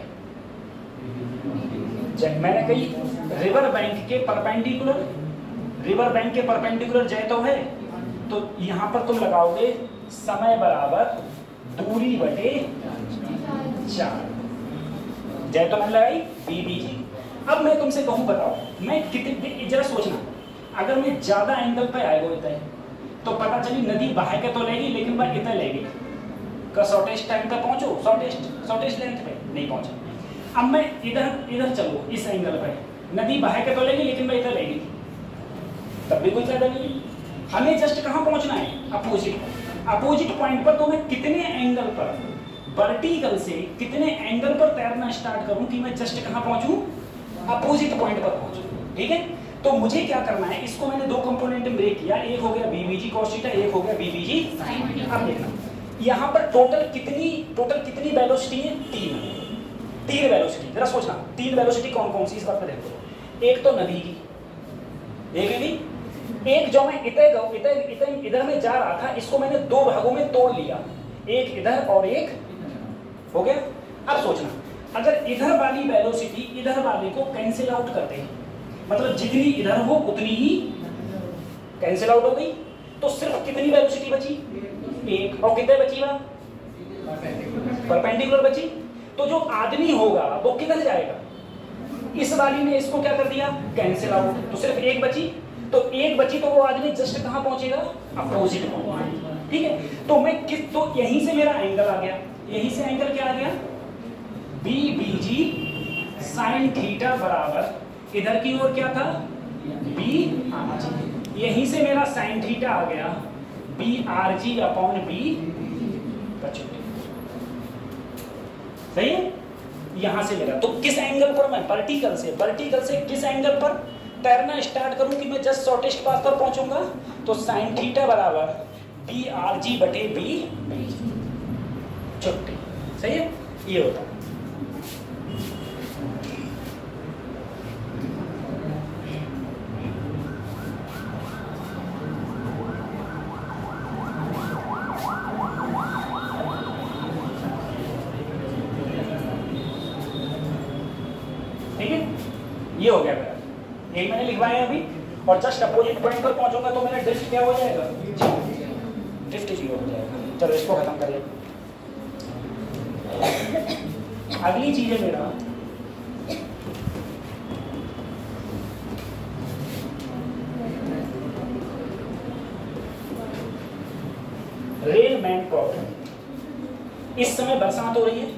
जब मैंने कही रिवर बैंक के परपेंडिकुलर जय तो है, तो यहां पर तुम लगाओगे समय बराबर दूरी बटे 4, जय तो मैंने लगाई बीबीजी। अब मैं तुमसे कहूं, बताओ मैं कितने, जरा सोचना, अगर मैं ज्यादा एंगल पे आएगा इतना तो पता चली नदी बहा के तो लेगी, लेकिन मैं इतना लेगी का शॉर्टेस्ट टाइम पे पहुंचो, शॉर्टेस्ट लेंथ पे नहीं पहुंचा। अब मैं इधर चलो इस एंगल पे, नदी बहा के तो लेगी लेकिन मैं इतना लेगी, तब भी कोई फायदा नहीं। हमें जस्ट कहाँ पहुंचना है? अपोजिट पॉइंट पर। तो मैं कितने एंगल पर, वर्टिकल से कितने एंगल पर तैरना स्टार्ट करूं कि मैं जस्ट कहाँ पहुंचूं? अपोजिट पॉइंट पर पहुंचूं। ठीक है। तो मुझे क्या करना है, इसको मैंने दो कंपोनेंट में ब्रेक किया, एक हो गया बीबीजी cos थीटा, एक हो गया बीबीजी sin थीटा। अब देखना, यहाँ पर टोटल कितनी वेलोसिटी है? तीन वेलोसिटी। जरा सोचना, तीन वेलोसिटी कौन कौन सी इस बात में देखो। एक तो नदी की, एक जो मैं इधर में जा रहा था, इसको मैंने दो भागों में तोड़ लिया, एक इधर और एक हो गया। अब सोचना, अगर इधर वाली वेलोसिटी इधर वाले को कैंसिल आउट करते हैं, मतलब जितनी इधर हो उतनी ही कैंसिल आउट हो गई, तो सिर्फ कितनी वेलोसिटी बची? एक। और कितने बची? परपेंडिकुलर बची। तो जो आदमी होगा वो किधर जाएगा? इस वाली ने इसको क्या कर दिया? Cancel out. तो सिर्फ एक बची, तो वो आदमी जस्ट कहाँ पहुंचेगा? Opposite point. ठीक है। तो मैं तो यहीं से मेरा एंगल आ गया, यहीं से एंगल क्या आ गया? बीबीजी साइन थीटा बराबर इधर की ओर क्या था? B R G. यहीं से मेरा साइन थीटा आ गया B R G upon B का छोटे। सही है। यहां से मेरा, तो किस एंगल पर मैं वर्टिकल से किस एंगल पर तैरना स्टार्ट करूं कि मैं जस्ट शॉर्टेस्ट पाथ पर पहुंचूंगा? तो साइन थीटा बराबर बी आर जी बटे बी छोटे। सही है। ये होता है। ये हो गया मेरा, एक मैंने लिखवाया अभी, और जस्ट अपोजिट पॉइंट पर पहुंचूंगा तो मेरा ड्रिफ्ट क्या हो जाएगा, ड्रिफ्ट 0 हो जाएगा। चलो इसको खत्म करिए। अगली चीज है मेरा रेनमैन प्रॉब्लम। इस समय बरसात हो रही है,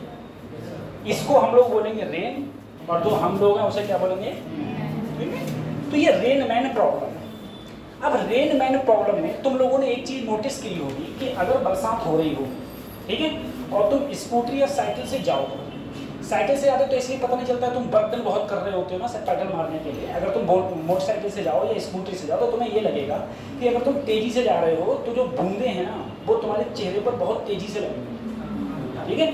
इसको हम लोग बोलेंगे रेन, और जो हम लोग हैं उसे क्या बोलेंगे, तो ये रेनमैन प्रॉब्लम है। अब रेनमैन प्रॉब्लम में तुम लोगों ने एक चीज नोटिस की होगी कि अगर बरसात हो रही हो, ठीक है, और तुम स्कूटी या साइकिल से जाओ, साइकिल से जाते तो इसलिए पता नहीं चलता, तुम बर्तन बहुत कर रहे होते हो ना सर पैडल मारने के लिए। अगर तुम मोटरसाइकिल से जाओ या स्कूटी से जाओ तो तुम्हें ये लगेगा कि अगर तुम तेजी से जा रहे हो तो जो बूंदे हैं ना वो तुम्हारे चेहरे पर बहुत तेजी से लगेंगी, ठीक है,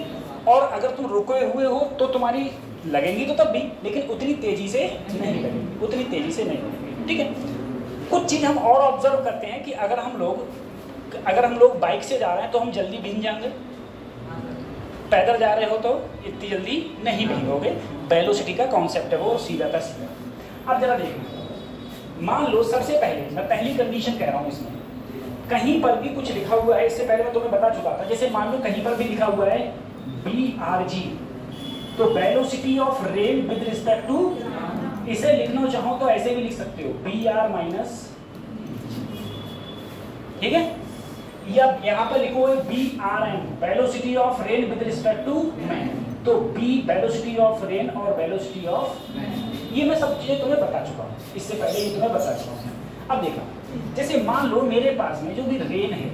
और अगर तुम रुके हुए हो तो तुम्हारी लगेंगी तो तब भी, लेकिन उतनी तेजी से नहीं लगेंगी, उतनी तेजी से नहीं लगेंगी, ठीक है। कुछ चीज़ हम और ऑब्जर्व करते हैं कि अगर हम लोग बाइक से जा रहे हैं तो हम जल्दी भीग जाएंगे, पैदल जा रहे हो तो इतनी जल्दी नहीं भीगोगे। वेलोसिटी का कॉन्सेप्ट है वो, सीधा का सीधा। अब जरा देखना, मान लो सबसे पहले मैं पहली कंडीशन कह रहा हूँ, इसमें कहीं पर भी कुछ लिखा हुआ है, इससे पहले मैं तुम्हें बता चुका था, जैसे मान लो कहीं पर भी लिखा हुआ है BRG, तो velocity of rain with respect to, इसे लिखना चाहो तो ऐसे भी लिख सकते हो BR माइनस, ठीक है, या यहाँ पर लिखो BRM, velocity of rain with respect to man, तो B वेलोसिटी ऑफ रेन और वेलोसिटी ऑफ, ये मैं सब चीजें तुम्हें बता चुका हूँ, इससे पहले ही तुम्हें बता चुका हूँ। अब देखा, जैसे मान लो मेरे पास में जो भी रेन है,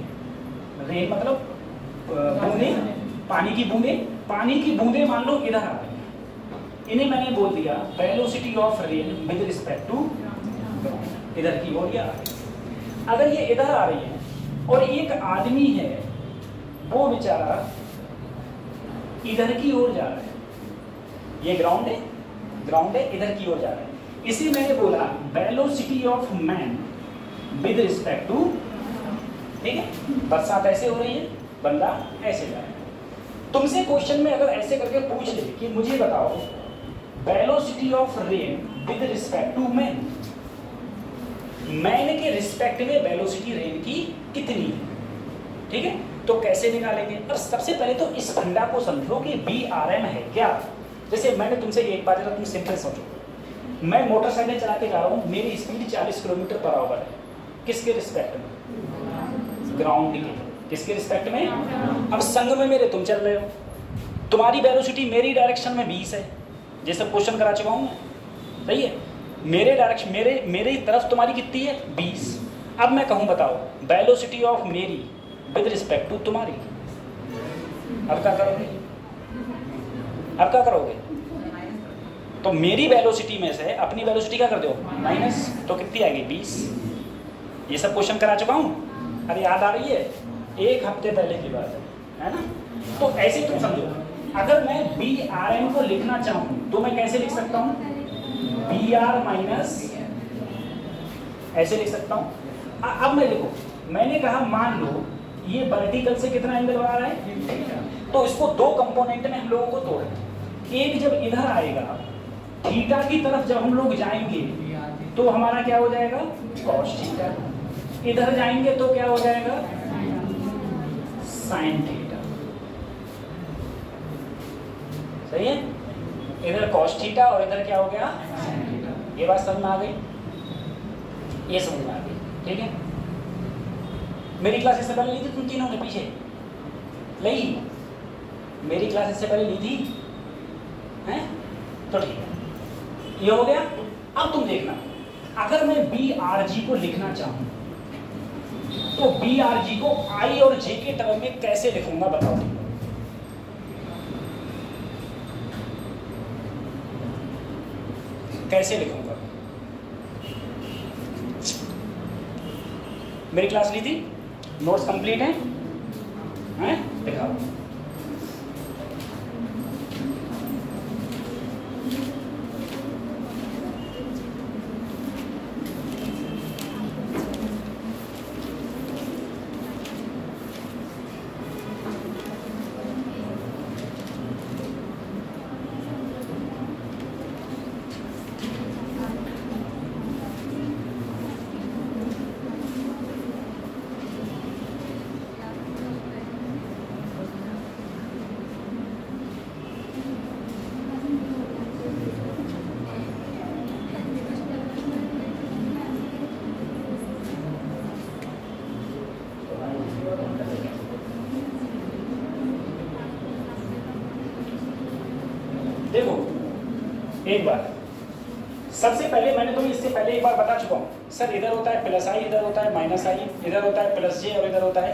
रेन मतलब बूंदे, पानी की बूंदे मान लो इधर आ रही है, इन्हें मैंने बोल दिया velocity of rain with respect to इधर की ओर आ रही है। अगर ये इधर आ रही है और एक आदमी है वो बेचारा इधर की ओर जा रहा है, ये ग्राउंड है इधर की ओर जा रहा है, इसी मैंने बोला velocity of man with respect to, ठीक है, बरसात ऐसे हो रही है, बंदा ऐसे जा रहा है। तुमसे क्वेश्चन में अगर ऐसे करके पूछ ले कि मुझे बताओ velocity of rain with respect to man, man के रिस्पेक्ट में वेलोसिटी रेन की कितनी है, ठीक है, तो कैसे निकालेंगे। और सबसे पहले तो इस फंडा को समझो कि BRM है क्या। जैसे मैंने तुमसे एक बात तुम सिंपल सोचो, मैं मोटरसाइकिल चला के जा रहा हूँ, मेरी स्पीड 40 किलोमीटर पर आवर है, किसके रिस्पेक्ट में, ग्राउंड के, किसके रिस्पेक्ट में, अब संग में मेरे तुम चल रहे हो, तुम्हारी वेलोसिटी मेरी डायरेक्शन में 20 है, जैसे क्वेश्चन करा चुका हूँ मैं, सही है, मेरे डायरेक्शन मेरी तरफ तुम्हारी कितनी है 20। अब मैं कहूँ बताओ वेलोसिटी ऑफ मेरी विद रिस्पेक्ट टू तुम्हारी, अब क्या करोगे, तो मेरी वेलोसिटी में से अपनी वेलोसिटी क्या कर दो माइनस, तो कितनी आएगी 20। ये सब क्वेश्चन करा चुका हूँ, अरे याद आ रही है, एक हफ्ते पहले की बात है ना। तो ऐसे तुम समझो, अगर मैं BRM को लिखना चाहूँ तो मैं कैसे लिख सकता हूँ, BR माइनस, ऐसे लिख सकता हूँ। अब मैं लिखो, मैंने कहा मान लो ये वर्टिकल से कितना एंगल बना रहा है, तो इसको दो कंपोनेंट में हम लोगों को तोड़ें। एक जब इधर आएगा थीटा की तरफ जब हम लोग जाएंगे तो हमारा क्या हो जाएगा कॉस थीटा, इधर जाएंगे तो क्या हो जाएगा साइन थीटा, सही है, इधर कॉस थीटा और इधर क्या हो गया साइन थीटा। ये बात समझ में आ गई, ये समझ में आ गई, ठीक है। मेरी क्लास इससे पहले ली थी तुम तीनों ने, पीछे ली, मेरी क्लास इससे पहले ली थी हैं, तो ठीक है, ये हो गया। अब तुम देखना, अगर मैं BRG को लिखना चाहूं तो BRG को I और J के टर्म में कैसे लिखूंगा बताओ, कैसे लिखूंगा। मेरी क्लास ली थी, नोट्स कंप्लीट हैं, दिखाओ। देखो एक बार, सबसे पहले मैंने तुम्हें इससे पहले एक बार बता चुका हूँ सर, इधर होता है प्लस आई, इधर होता है माइनस आई, इधर होता है प्लस जे और इधर होता है।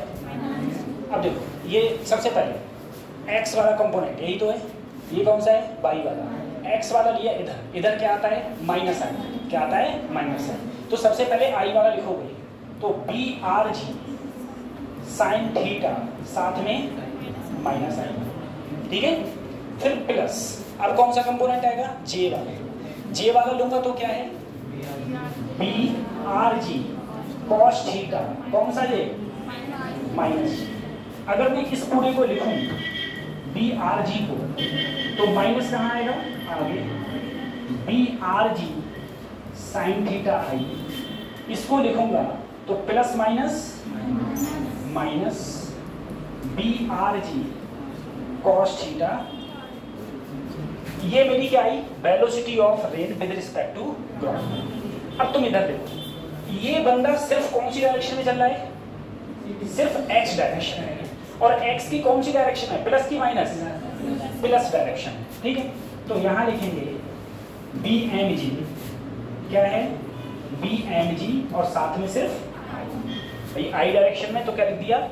अब देखो ये सबसे पहले एक्स वाला कंपोनेंट यही तो है, ये कौन सा है वाई वाला, एक्स वाला लिया इधर, इधर क्या आता है माइनस आई, क्या आता है माइनस आई। तो सबसे पहले आई वाला लिखोगे तो B R G sine theta साथ में माइनस आई, ठीक है। फिर प्लस, अब कौन सा कंपोनेंट आएगा जे वाला, जे वाला लूंगा तो क्या है V R G cos theta, कौन सा ये माइनस। अगर मैं इस पूरे को लिखूं बी आर जी को तो माइनस कहाँ आएगा आगे, B R G sine theta I, इसको लिखूंगा तो plus minus minus B R G cos theta. ये मेरी क्या आई velocity of rain with respect to ground. अब तुम इधर देखो, ये बंदा सिर्फ कौन सी डायरेक्शन में चल रहा है, सिर्फ एक्स डायरेक्शन है, और एक्स की कौन सी डायरेक्शन है प्लस की माइनस, प्लस डायरेक्शन, ठीक है। तो यहां लिखेंगे बी एम जी, क्या है बी एम जी और साथ में सिर्फ भाई आई डायरेक्शन में, तो क्या लिख दिया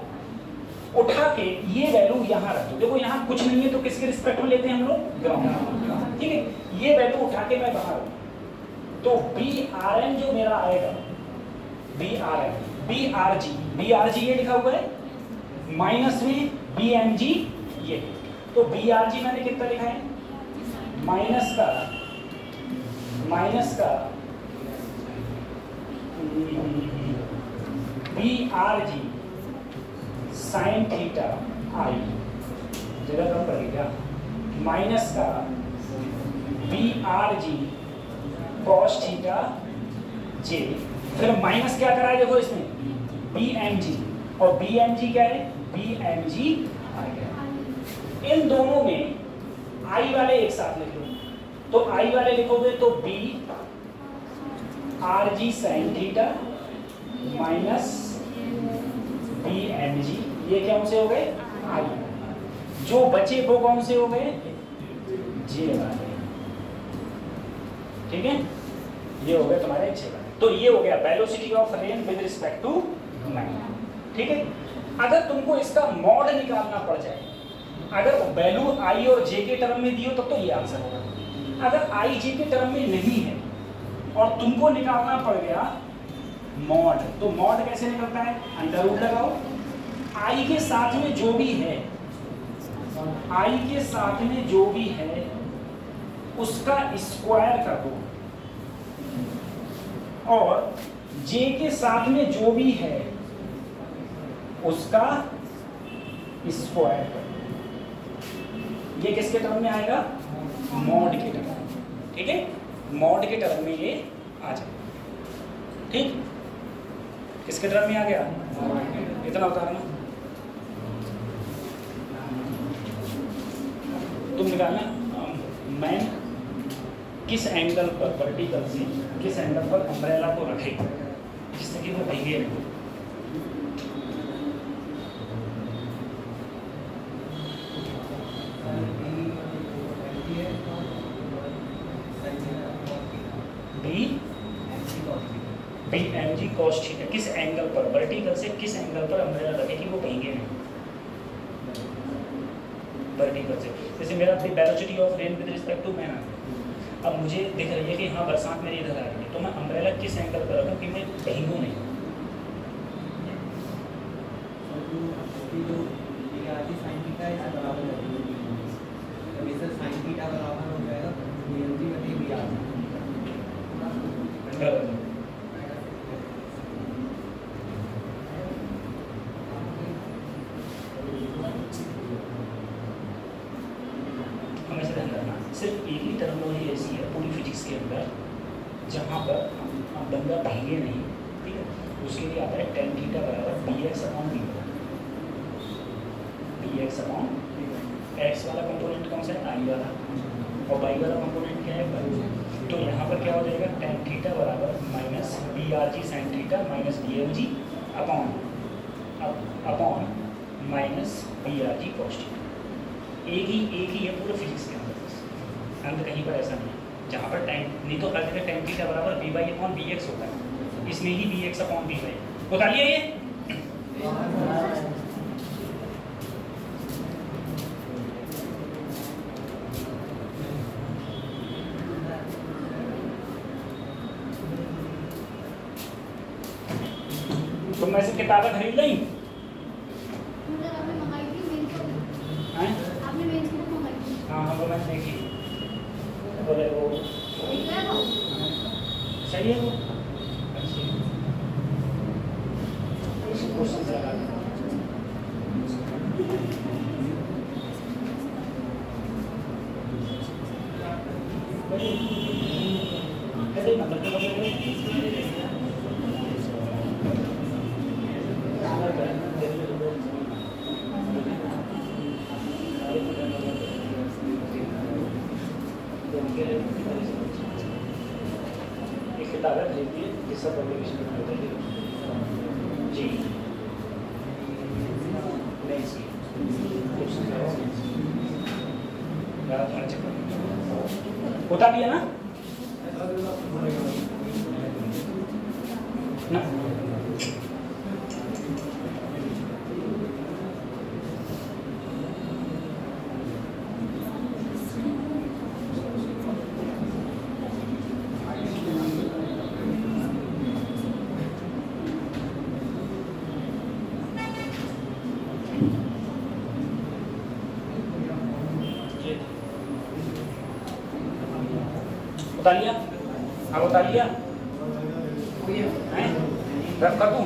उठा के ये वैल्यू यहाँ रख दो। देखो यहाँ कुछ नहीं है तो किसके रिस्पेक्ट में लेते हैं हम लोग ग्राउंड, ठीक है। ये वैल्यू उठा के मैं बाहर तो बी आर एन जो मेरा आएगा V R N, V R G ये लिखा हुआ है माइनस में बी एम जी ये, तो बी आर जी मैंने कितना लिखा है माइनस का B R G sine theta I, जगह कम पड़ेगा, माइनस का B R G cos theta J, फिर माइनस क्या करा है देखो इसमें बी एम जी, और बी एम जी क्या है बी एम जी आ गया। इन दोनों में आई वाले एक साथ लिख लो, तो आई वाले लिखोगे तो B R G sine theta minus V M G, ये क्या से हो गए आई, जो बचे वो कौन से हो गए जे वाले, ठीक है। ये हो गए तुम्हारे जे वाले। तो ये हो गया velocity of rain with respect to line, ठीक है। अगर तुमको इसका मॉड निकालना पड़ जाए, अगर वैल्यू आई और जे के टर्म में दी हो तब तो ये आंसर होगा। अगर आई जे के टर्म में नहीं है और तुमको निकालना पड़ गया मॉड, तो मॉड कैसे निकलता है अंडर रूट लगाओ, आई के साथ में जो भी है, आई के साथ में जो भी है उसका स्क्वायर कर दो, और जे के साथ में जो भी है उसका स्क्वायर कर दो। ये किसके टर्म में आएगा मॉड के टर्म में, ठीक है। मॉड के टर्म में ये आ जाए, ठीक। किसके टर्म में आ गया इतना उतारना, तुम निकालना मैन किस एंगल पर वर्टिकल से किस एंगल पर अम्ब्रेला को रखे जिससे कि वो भीगे नहीं। V M G cos theta किस एंगल पर वर्टिकल से किस एंगल पर अम्ब्रेला रखे कि वो भीगे नहीं वर्टिकल से। जैसे मेरा velocity of rain with respect to man, अब मुझे दिख रही है कि हाँ बरसात मेरी इधर आ रही है, तो मैं अम्ब्रेला किस एंगल पर रखूँ कि मैं भीगूँ नहीं। हमेशा ध्यान रखना, सिर्फ एक ही टर्मिनोलॉजी ऐसी है पूरी फिजिक्स के अंदर जहाँ पर बंदा भीगे नहीं, ठीक है। उसके लिए आता है tan थीटा बराबर bx upon b, bx upon x वाला कंपोनेंट कौन सा है आई वाला, और वाई वाला कंपोनेंट क्या है y। तो यहाँ पर क्या हो जाएगा tan थीटा बराबर minus B R G sine theta minus V M G upon minus B R G cos theta. एक ही है पूरे फिजिक्स के अंदर। अंत कहीं पर ऐसा नहीं है जहाँ पर टाइम नहीं, तो हर जगह tan थीटा बराबर v/bx होता है, इसमें ही bx/by बता लिया ये। तुम में से किताबें खरीद ली? हाँ हाँ, वो मैंने देखी। बोले वो सही है, वो अच्छी क्वेश्चन लगा एक किताबें खरीदी है जिसका पब्लिकेशन जी होता भी है ना ना बता लिया? हाँ बता लिया? रब कर दूं?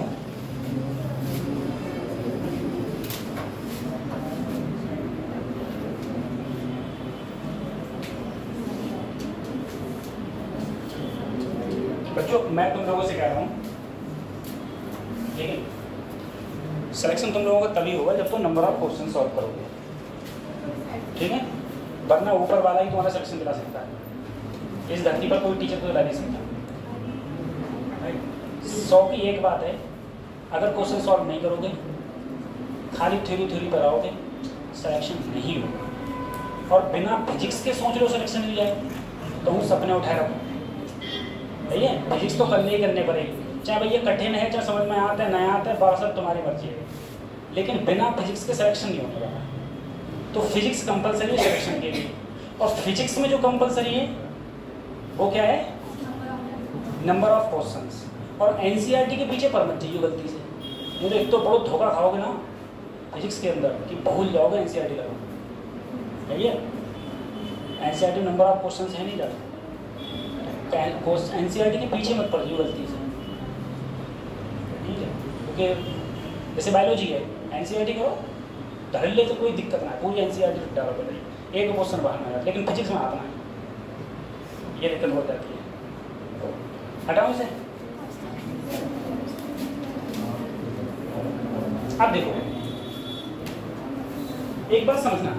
बच्चों मैं तुम लोगों से कह रहा हूँ, ठीक है, सिलेक्शन तुम लोगों का तभी होगा जब तुम नंबर ऑफ क्वेश्चन सॉल्व करोगे, ठीक है, वरना ऊपर वाला ही तुम्हारा सिलेक्शन दिला सकता है। इस धरती पर कोई टीचर को दिला नहीं सकता। 100 की एक बात है, अगर क्वेश्चन सॉल्व नहीं करोगे, खाली थ्योरी कराओगे, सिलेक्शन नहीं होगा। और बिना फिजिक्स के सोच लो सिलेक्शन मिल जाए तो वो सपने उठाए रखो। भैया फिजिक्स तो करने ही करने पड़ेगी, चाहे भैया कठिन है, चाहे समझ में आता है नया आता है, बात तुम्हारी मर्जी है, लेकिन बिना फिजिक्स के सिलेक्शन नहीं होने वाला। तो फिजिक्स कंपलसरी है सिलेक्शन के लिए। और फिजिक्स में जो कंपलसरी है वो क्या है? Number of questions. और एनसीईआरटी के पीछे पर मत जाइए गलती से, मुझे एक तो बहुत धोखा खाओगे ना फिजिक्स के अंदर कि भूल जाओगे एनसीईआरटी लगा, भैया एनसीईआरटी नंबर ऑफ क्वेश्चंस है नहीं जाता, एनसीईआरटी के पीछे मत पड़ जाइए गलती से, ठीक है, क्योंकि जैसे बायोलॉजी है एनसीईआरटी करो धर ले तो कोई दिक्कत ना है, पूरी एनसीईआरटी डालो बताइए, एक क्वेश्चन बाहर में, लेकिन फिजिक्स में आना है, ये दिक्कत हो जाती है। हटाओ इसे। अब देखो एक बात समझना,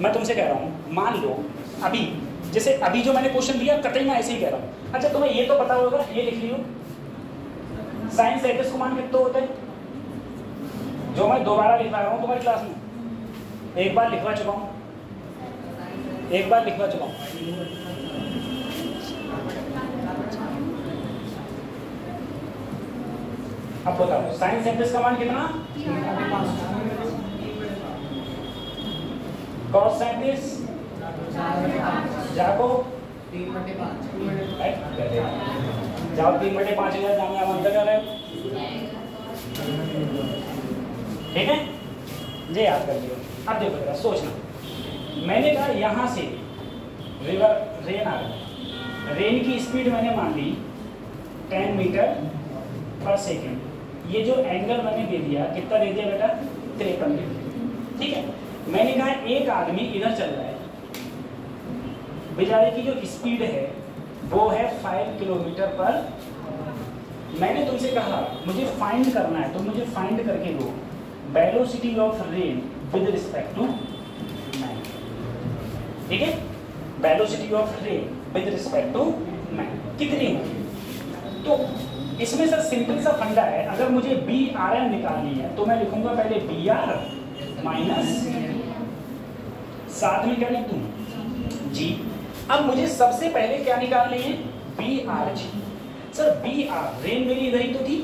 मैं तुमसे कह रहा हूँ, मान लो अभी जैसे अभी जो मैंने क्वेश्चन दिया कतई मैं ऐसे ही कह रहा हूँ। अच्छा तुम्हें ये तो पता होगा, ये लिख लियो साइन सेटिस को मान कितने होते हैं, जो मैं दोबारा लिखवा रहा हूँ तुम्हारी क्लास में, एक बार लिखवा चुका हूँ, एक बार लिखवा चुका हूँ। अब बताओ साइन सेटिस का मान कितना? कॉस सेटिस जाको 3/5 जाओ 3/5 जामिया मंदिर कर रहे हो, ठीक है, ये याद कर लियो। अब देखो जरा सोचना, मैंने कहा यहाँ से रिवर रेन आ गया, रेन की स्पीड मैंने मान ली 10 मीटर पर सेकेंड, ये जो एंगल मैंने दे दिया कितना दे दिया बेटा? 53 डिग्री, ठीक है। मैंने कहा एक आदमी इधर चल रहा है, बेचारे की जो स्पीड है वो है 5 किलोमीटर पर। मैंने तुमसे कहा मुझे फाइंड करना है, तो मुझे फाइंड करके दो velocity of rain with respect to man, ठीक है, velocity of rain with respect to man कितनी होगी? तो इसमें सर सिंपल सा फंडा है, अगर मुझे BRM निकालनी है तो मैं लिखूंगा पहले BR माइनस साथ में क्या लिख दूँ? G जी। अब मुझे सबसे पहले क्या निकालनी है, V R G. Sir V R rain मेरी इधर ही तो थी,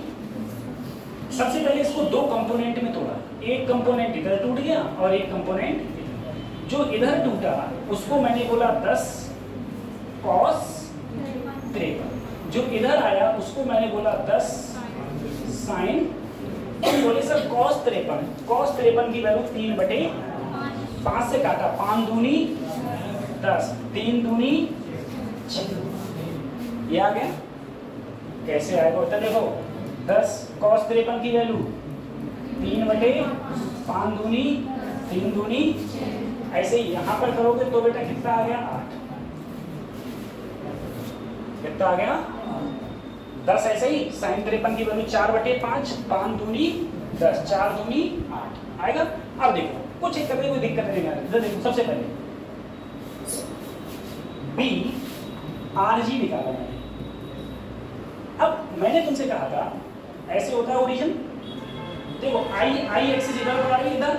सबसे पहले इसको दो कंपोनेंट में तोड़ा, एक कंपोनेंट इधर टूट गया और एक कंपोनेंट जो इधर टूटा उसको मैंने बोला 10 cos 53, जो इधर आया उसको मैंने बोला 10 sin। तो बोले सर cos 53 की वैल्यू 3/5 से काटा, 5 दूनी 10, 3 दूनी 6, ये आ गया। कैसे आएगा उत्तर देखो, 10 cos 53 की वैल्यू 3/5 दूनी 3 दूनी, ऐसे ही यहाँ पर करोगे तो बेटा कितना आ गया 8, कितना आ गया 10। ऐसे ही sin 53 की वैल्यू 4/5, 5 दूनी 10, 4 दूनी 8 आएगा। अब देखो कुछ एक करने कोई दिक्कत नहीं आ रही, इधर देखो सबसे पहले बी आर जी निकाला मैंने। अब मैंने तुमसे कहा था ऐसे होता है ओरिजिन, देखो आई एक्सिस इधर आ रही है, इधर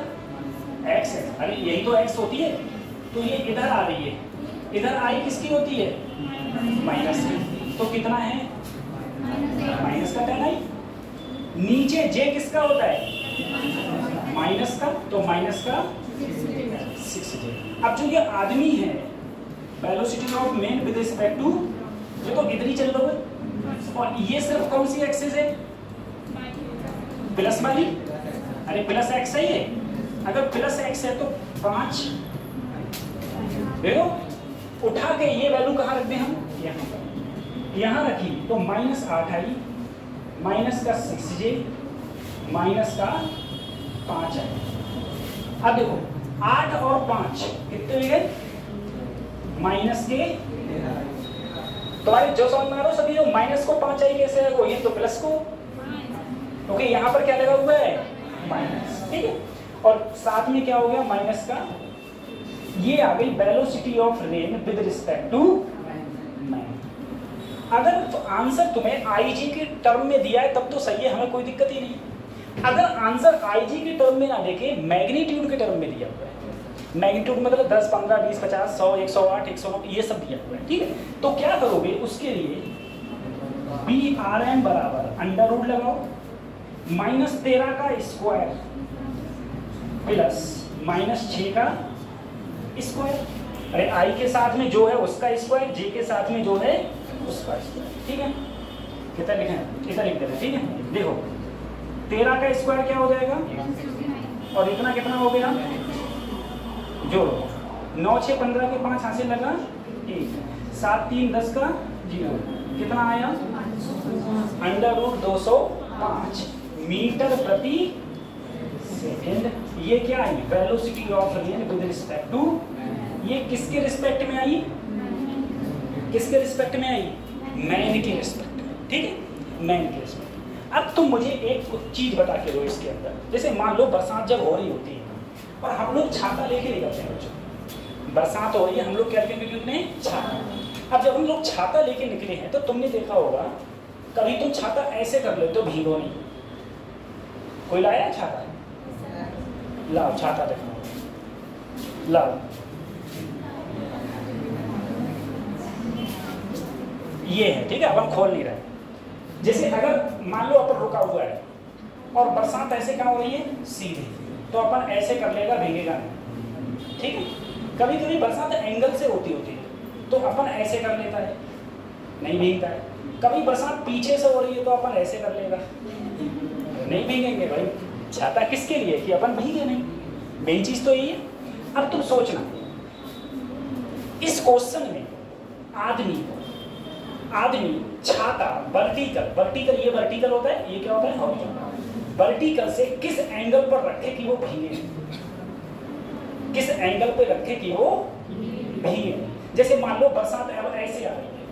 एक्स है, अरे यही तो एक्स होती है, तो ये इधर आ रही है, इधर आई किसकी होती है माइनस की, तो कितना है माइनस का tan आई। नीचे जे किसका होता है माइनस का, तो माइनस का 6j। अब जो ये आदमी है velocity of man with respect to, ये तो इधर ही चल रहा है, और ये सिर्फ कौन सी एक्सिस है प्लस वाली, अरे प्लस एक्स है ये, अगर प्लस एक्स है तो 5 देखो उठा के ये वैल्यू कहाँ रख दें हम, यहाँ रखी तो -8 आई, माइनस का 6j, माइनस का 5 आई। अब देखो 8 और 5 कितने हो गए माइनस के, तुम्हारे जो समझ में आ रहा हो सभी, जो माइनस को 5 आई कैसे है वो, ये तो प्लस को, क्योंकि यहाँ पर क्या लगा हुआ है माइनस, ठीक है। और साथ में क्या हो गया माइनस का, ये आ गई velocity of rain with respect to man. अगर तो आंसर तुम्हें आईजी के टर्म में दिया है तब तो सही है, हमें कोई दिक्कत ही नहीं। अगर आंसर आईजी के टर्म में ना देके मैग्नीट्यूड के टर्म में दिया हुआ है, मैग्नीट्यूड मतलब 10, 15, 20, 50, 100, 108, 109 ये सब दिया हुआ है, ठीक है। तो क्या करोगे उसके लिए, बी आर एन बराबर अंडर रूट लगाओ, -13 का स्क्वायर प्लस -6 का स्क्वायर, अरे आई के साथ में जो है उसका स्क्वायर, जे के साथ में जो है उसका स्क्वायर, ठीक है। कितना लिखें, इतना लिख देना, ठीक है। देखो 13 का स्क्वायर क्या हो जाएगा, और इतना कितना हो गया, जोड़ो 9, 6, 15 के 5 हासिल लगा 1, 7, 3, 10 का 0, कितना आया √205 मीटर प्रति सेकेंड। ये क्या आई velocity of rain with respect to, ये किसके रिस्पेक्ट में आई, किसके रिस्पेक्ट में आई मैन के रिस्पेक्ट में, ठीक है मैन के रिस्पेक्ट। अब तुम मुझे एक चीज बता के दो इसके अंदर, जैसे मान लो बरसात जब हो रही होती है और हम लोग छाता लेके निकलते हैं, बच्चों बरसात हो रही है हम लोग क्या लेके निकलते हैं छाता। अब जब हम लोग छाता लेके निकले हैं तो तुमने देखा होगा कभी तुम छाता ऐसे कर लेते हो भीगो नहीं, कोई लाया छाता, लाओ छाता देखो, लाओ ये है, ठीक है अपन खोल नहीं रहे। जैसे अगर मान लो अपन रुका हुआ है और बरसात ऐसे कहाँ हो रही है सीधे, तो अपन ऐसे कर लेगा भीगेगा नहीं, ठीक है। कभी कभी बरसात एंगल से होती है तो अपन ऐसे कर लेता है नहीं भीगता है, कभी बरसात पीछे से हो रही है तो अपन ऐसे कर लेगा नहीं भीगेंगे भाई, छाता किसके लिए कि अपन भीगे नहीं, मेन चीज तो यही है। अब तुम सोचना इस क्वेश्चन में आदमी छाता वर्टिकल ये वर्टिकल होता है, ये क्या होता है हॉरिजॉन्टल, वर्टिकल से किस एंगल पर रखे कि वो भीगे, किस एंगल पे रखे कि वो भीगे। जैसे मान लो बरसात ऐसे आ रही है,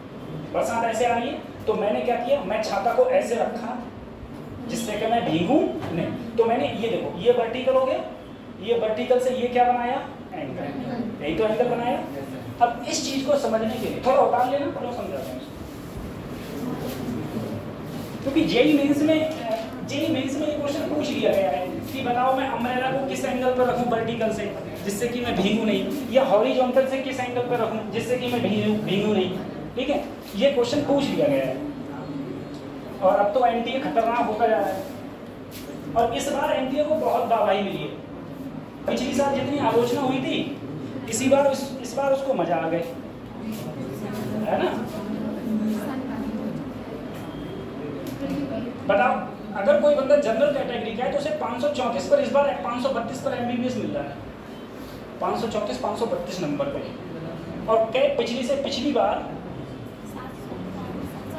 बरसात ऐसे आ रही है तो मैंने क्या किया, मैं छाता को ऐसे रखा जिससे कि मैं भीगूं नहीं, तो मैंने ये देखो ये वर्टिकल हो गया, ये वर्टिकल से ये क्या बनाया एंगल, यही तो एंगल बनाया। अब इस चीज को समझने के लिए थोड़ा उतार लेना, थोड़ा समझाते हैं, क्योंकि जेई मेंस में ये क्वेश्चन पूछ लिया गया है कि बताओ मैं अम्ब्रेला को किस एंगल पर रखूं वर्टिकल से, जिससे कि मैं भीगूं नहीं, या हॉरिजॉन्टल से किस एंगल पर रखूं जिससे कि मैं भीगूं नहीं। ठीक है, ये क्वेश्चन पूछ लिया गया है और अब तो एनटीए खतरनाक होता जा रहा है और इस बार एनटीए को बहुत दावाई मिली है। पिछली साल जितनी आलोचना हुई थी इस बार उसको मजा आ गए, है ना। बताओ, अगर कोई बंदा जनरल कैटेगरी का है तो उसे 534 पर, इस बार 532 पर एमबीबीएस मिल रहा है, 534 532 नंबर पे। और पिछली से पिछली बार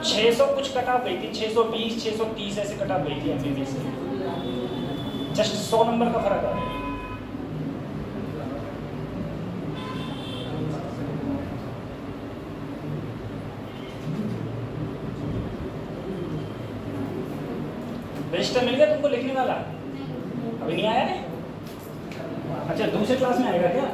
600 कुछ कट ऑफ गई थी, 620 630 ऐसे कट ऑफ गई थी एमबीबीएस से, जस्ट 100 नंबर का फर्क आ रहा है। रजिस्टर मिल गया तुमको लिखने वाला? अभी नहीं आया है? अच्छा, दूसरे क्लास में आएगा क्या?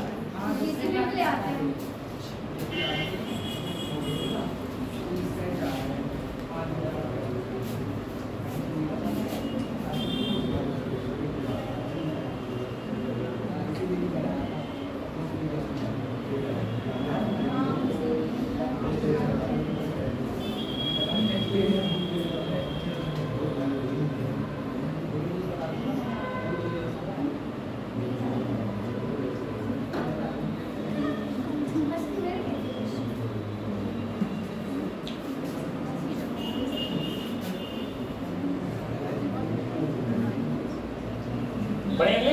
बढ़िया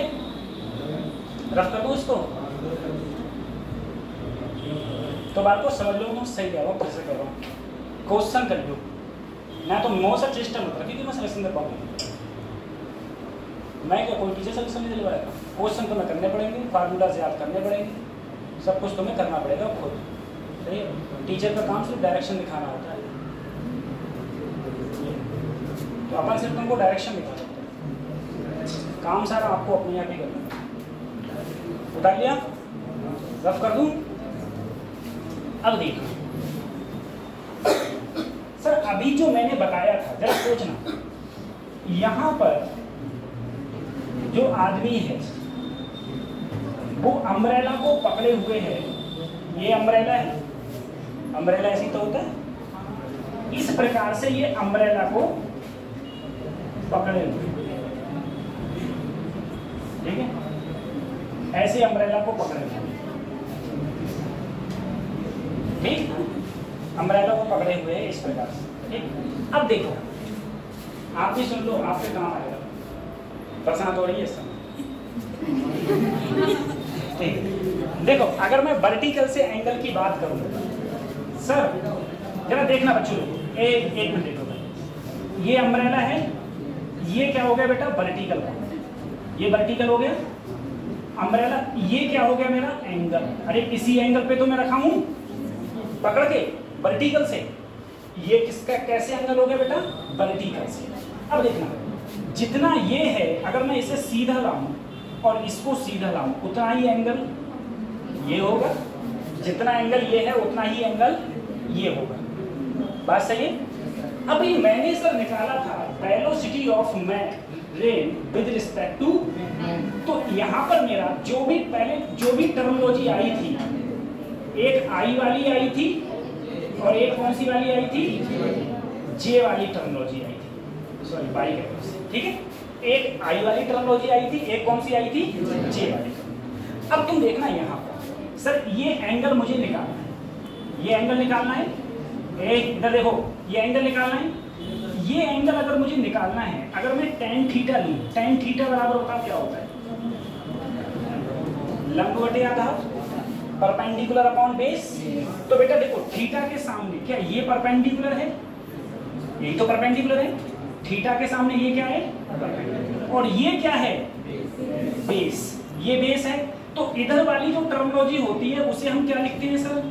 रफ कर दूँ इसको तो बात को समझ लो। मैं सही कह रहा हूँ, फिर से कह रहा हूँ, क्वेश्चन कर लो मैं तो मोस्ट चेष्टा मत रखी कि मैं सिलेक्शन कर पाऊँ। मैं क्या कोई टीचर सिलेक्शन नहीं दिलवाएगा? क्वेश्चन तुम्हें करने पड़ेंगे, फार्मूलाज याद करने पड़ेंगे, सब कुछ तुम्हें करना पड़ेगा खुद। सही है, टीचर का काम सिर्फ डायरेक्शन दिखाना होता है, तो अपन सिर्फ तुमको डायरेक्शन दिखा सकते हैं, काम सारा आपको अपने आप ही करना है। उतार लिया? रफ कर दूं? अब देखो सर, अभी जो मैंने बताया था जरा सोचना, यहाँ पर जो आदमी है वो अम्ब्रेला को पकड़े हुए है, ये अम्ब्रेला है, अम्ब्रेला ऐसी तो होता है, इस प्रकार से ये अम्ब्रेला को पकड़े हुए, ठीक है, ऐसे अम्ब्रेला को पकड़े हुए, ठीक, अम्ब्रेला को पकड़े हुए इस प्रकार से, ठीक। अब देखो, आप भी सुन लो, आपके काम आएगा, पसंद हो रही है सब, ठीक। देखो, अगर मैं वर्टिकल से एंगल की बात करूं सर, जरा देखना बच्चों, एक मिनट देखो, ये अम्ब्रेला है, ये क्या हो गया बेटा? वर्टिकल, ये वर्टिकल हो गया अम्ब्रेला, ये क्या हो गया मेरा? एंगल। अरे इसी एंगल पे तो मैं रखा हूं पकड़ के वर्टिकल से, ये किसका कैसे एंगल हो गया बेटा? वर्टिकल से। अब देखना, जितना ये है अगर मैं इसे सीधा लाऊं और इसको सीधा लाऊं उतना ही एंगल ये होगा, जितना एंगल ये है उतना ही एंगल ये होगा। बात सही है? अभी मैंने सर निकाला था velocity of rain with respect to, तो यहाँ पर मेरा जो भी टर्मिनोलॉजी आई थी, एक आई वाली आई थी और एक कौन सी वाली आई थी? जे वाली टर्मिनोलॉजी आई थी, सॉरी बाई के पास, ठीक है, एक आई वाली टर्मिनोलॉजी आई थी, एक कौन सी आई थी? जे वाली। अब तुम देखना यहाँ पर सर, ये एंगल मुझे निकालना है, ये एंगल निकालना है, इधर देखो, ये एंगल निकालना है, ये एंगल अगर मुझे निकालना है, अगर मैं tan थीटा लूं, tan थीटा बराबर होता है क्या होता है? लंब बटे आधार, परपेंडिकुलर अपॉन बेस। तो बेटा देखो, थीटा के सामने क्या ये परपेंडिकुलर है? यही तो परपेंडिकुलर है, थीटा के सामने ये क्या है? और ये क्या है? बेस, ये बेस है। तो इधर वाली जो टर्मिनोलॉजी होती है उसे हम क्या लिखते हैं सर?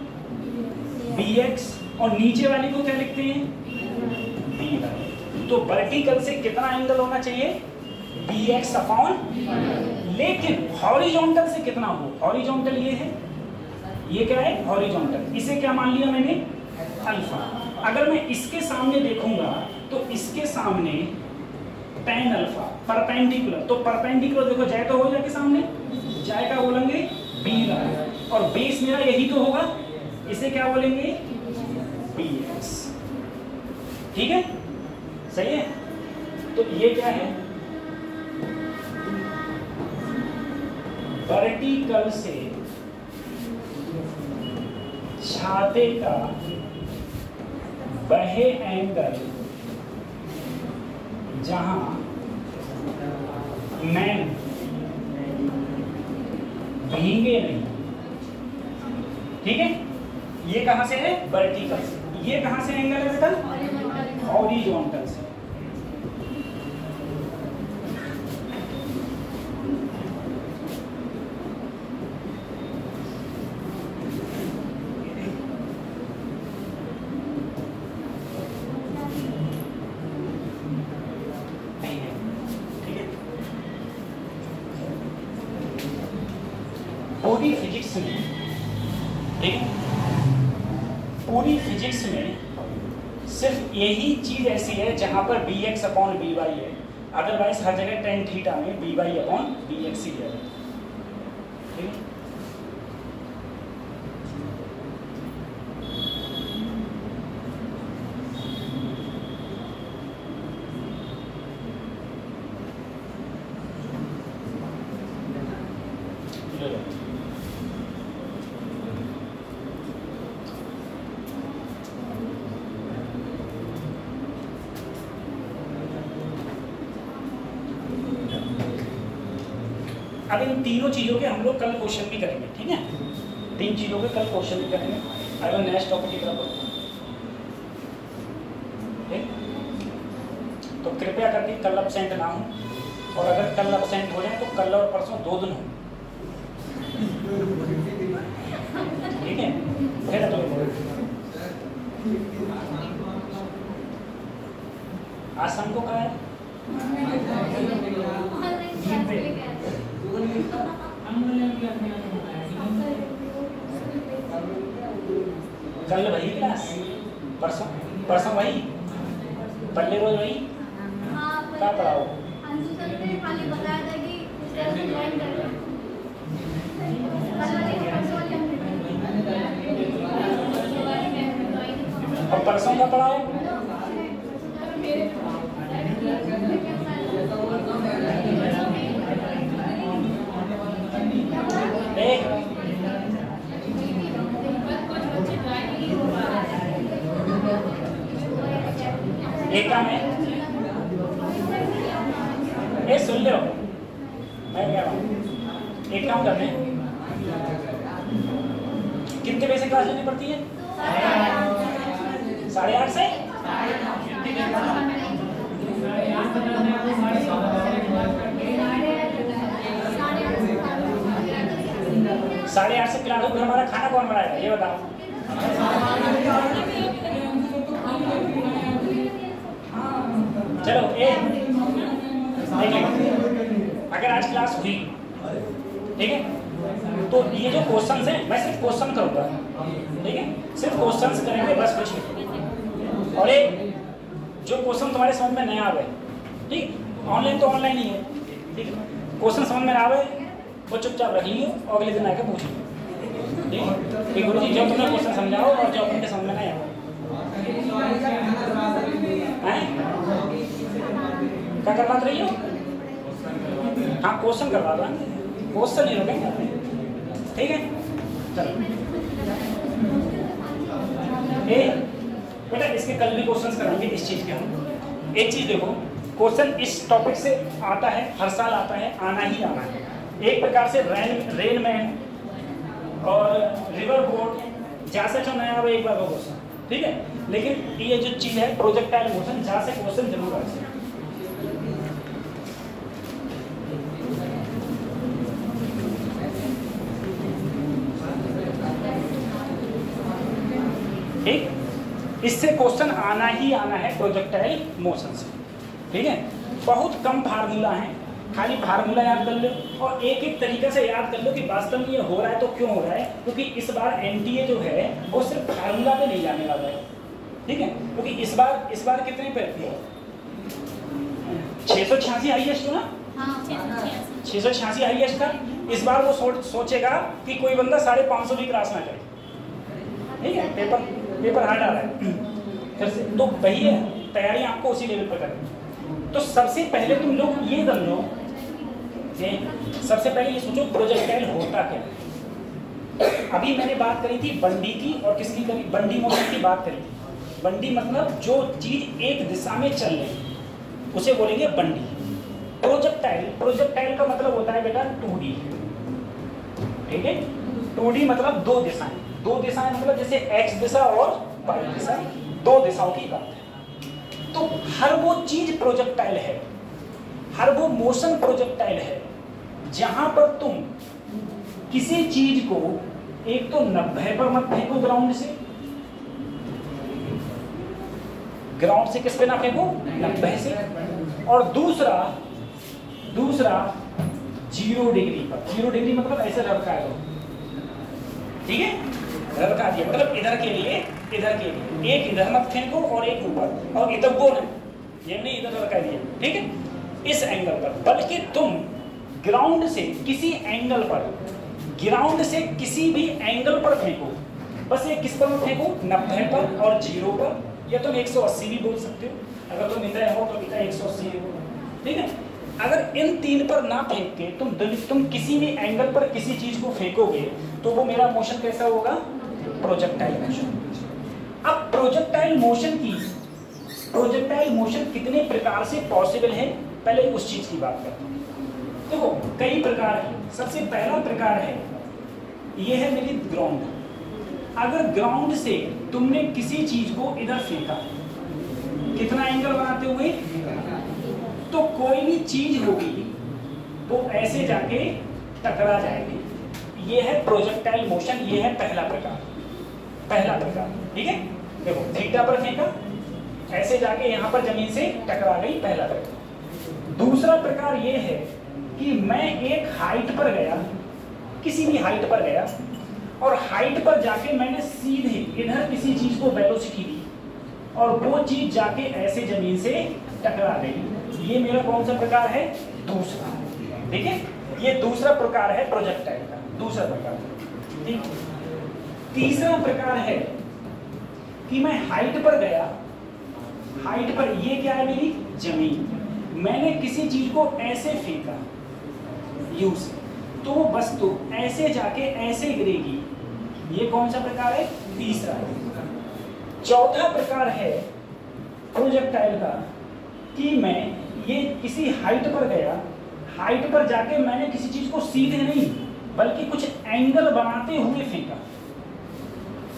bx, और नीचे वाली को क्या लिखते हैं? by। तो वर्टिकल से कितना एंगल होना चाहिए? bx अपॉन, लेकिन हॉरिजॉन्टल से कितना हो? हॉरिजॉन्टल ये है, ये क्या है? हॉरिजॉन्टल। इसे क्या मान लिया मैंने? अल्फा। अगर मैं इसके सामने देखूंगा तो इसके सामने tan अल्फा परपेंडिकुलर, तो परपेंडिकुलर देखो, जाए तो हो जाए के सामने, जाए का बोलेंगे बी और बेस मेरा यही तो होगा, इसे क्या बोलेंगे BX। ठीक है, सही है। तो ये क्या है, वर्टिकल से छाते का वह एंगल जहां मैं भीगे नहीं। ठीक है, ये कहां से है, वर्टिकल से। ये कहां से एंगल है बेटा, हॉरिजॉन्टल से। पूरी फिजिक्स में, ठीक है, पूरी फिजिक्स में सिर्फ यही चीज ऐसी है जहां पर BX अपॉन BY है, अदरवाइज हर जगह tan थीटा में BY अपॉन BX ही है। ठीक है, अब इन तीनों चीज़ों के हम लोग कल क्वेश्चन भी करेंगे। ठीक है, 3 चीज़ों के कल क्वेश्चन भी करेंगे। अगर नेक्स्ट टॉपिक की तरफ तो कृपया करके कल अब्सेंट ना हो, और अगर कल अब्सेंट हो जाए तो कल और परसों 2 दिन हो। ठीक है, फिर तो आज शाम को कहा है कल वही क्लास, परसों वही, पल्ले रोज वही। क्या पढ़ाओ, और परसों का पढ़ाओ। एक काम है, ये सुन लो, मैं क्या रहा हूँ, एक काम करते हैं, कितने बजे से क्लास लेनी पड़ती है? 8:30 से 8:30 से क्लास हो, फिर हमारा खाना कौन बनाएगा ये बताओ? चलो अगर आज क्लास हुई, ठीक है, तो ये जो क्वेश्चंस हैं मैं सिर्फ क्वेश्चन करूंगा। ठीक है, सिर्फ क्वेश्चंस करेंगे बस, कुछ नहीं। और एक जो क्वेश्चन तुम्हारे समझ में नहीं आवे, ठीक, ऑनलाइन तो ऑनलाइन ही है, ठीक है, क्वेश्चन समझ में ना आवे वो चुपचाप रख लीजिए और अगले दिन आके पूछिए। ठीक है, गुरु जी जो तुमने क्वेश्चन समझाओ और जो अपने समझ में नहीं आए क्या करवा रही हो? हाँ, क्वेश्चन करवा दो, क्वेश्चन नहीं रोकेंगे। ठीक है, चलो बेटा इसके कल भी क्वेश्चंस कराएंगे इस चीज़ के हम। एक चीज़ देखो, क्वेश्चन इस टॉपिक से आता है, हर साल आता है, आना ही आना है। एक प्रकार से रेन मैन और रिवर बोट जहाँ से जो नया एक बार क्वेश्चन, ठीक है, लेकिन ये जो चीज़ है प्रोजेक्टाइल मोशन, जहाँ से क्वेश्चन जरूर आ जाए। ठीक, इससे क्वेश्चन आना ही आना है प्रोजेक्टाइल मोशन से। ठीक है, बहुत कम फार्मूला है, खाली फार्मूला याद कर लो और एक एक तरीके से याद कर लो कि वास्तव में ये हो रहा है तो क्यों हो रहा है, क्योंकि इस बार एनटीए जो है वो सिर्फ फार्मूला पे नहीं जाने वाला है। ठीक है, क्योंकि इस बार कितने पे 686 हाईएस्ट हो ना, 686 हाईएस्ट था, इस बार वो सोचेगा कि कोई बंदा 550 भी क्रॉस ना करे, ठीक है, पेपर हार्ड आ रहा है फिर से, तो वही है, तैयारी आपको उसी लेवल पर करनी। तो सबसे पहले तुम लोग ये समझो, सबसे पहले ये सोचो प्रोजेक्टाइल होता क्या है। अभी मैंने बात करी थी बंडी की, और किसकी करी, बंडी मोशन की बात करी थी। बंडी मतलब जो चीज एक दिशा में चल रही उसे बोलेंगे बंडी। प्रोजेक्टाइल का मतलब होता है बेटा 2D, ठीक है। 2D मतलब दो दिशाएं मतलब जैसे x दिशा और y दिशा, दो दिशाओं की बात है। तो हर वो चीज प्रोजेक्टाइल है, हर वो मोशन प्रोजेक्टाइल है जहां पर तुम किसी चीज को एक तो 90 पर मत फेंको ग्राउंड से किस पे ना फेंको, 90 से, और दूसरा 0 डिग्री पर। 0 डिग्री मतलब ऐसे लड़का है, ठीक है, लड़का दिया मतलब इधर के लिए एक इधर मत फेंको और एक ऊपर, और इधर वो है, ये नहीं इधर लड़का दिया, ठीक है, इस एंगल पर। बल्कि तुम ग्राउंड से किसी भी एंगल पर फेंको, बस ये किस पर फेंको, 90 पर और 0 पर, या तुम 180 भी बोल सकते हो, अगर तुम इधर हो तो इधर 180 हो, ठीक है। अगर इन 3 पर ना फेंक के तुम किसी भी एंगल पर किसी चीज को फेंकोगे तो वो मेरा मोशन कैसा होगा, प्रोजेक्टाइल मोशन। अब प्रोजेक्टाइल मोशन कितने प्रकार से पॉसिबल है, पहले उस चीज की बात करते हैं। देखो कई प्रकार है। सबसे पहला प्रकार है, ये है मेरी ग्राउंड। अगर ग्राउंड से तुमने किसी चीज को इधर फेंका, कितना एंगल बनाते हुए, तो कोई भी चीज होगी वो ऐसे जाके टकरा जाएगी। ये है प्रोजेक्टाइल मोशन, ये है पहला प्रकार, ठीक है। देखो थीटा पर फेंका, ऐसे जाके यहाँ पर जमीन से टकरा गई, पहला प्रकार। दूसरा प्रकार ये है कि मैं एक हाइट पर गया, किसी भी हाइट पर गया, और हाइट पर जाके मैंने सीधे इधर किसी चीज को वेलोसिटी दी, और वो चीज जाके ऐसे जमीन से टकरा गई। ये मेरा कौन सा प्रकार है, दूसरा, ठीक है। ये दूसरा प्रकार है प्रोजेक्टाइल का, दूसरा प्रकार, ठीक। तीसरा प्रकार है कि मैं हाइट पर गया, हाइट पर ये क्या है, मेरी जमीन, मैंने किसी चीज को ऐसे फेंका यू से, तो वो वस्तु ऐसे जाके ऐसे गिरेगी। ये कौन सा प्रकार है, तीसरा। चौथा प्रकार है प्रोजेक्टाइल का कि मैं ये किसी हाइट पर गया, हाइट पर जाके मैंने किसी चीज को सीधे नहीं बल्कि कुछ एंगल बनाते हुए फेंका,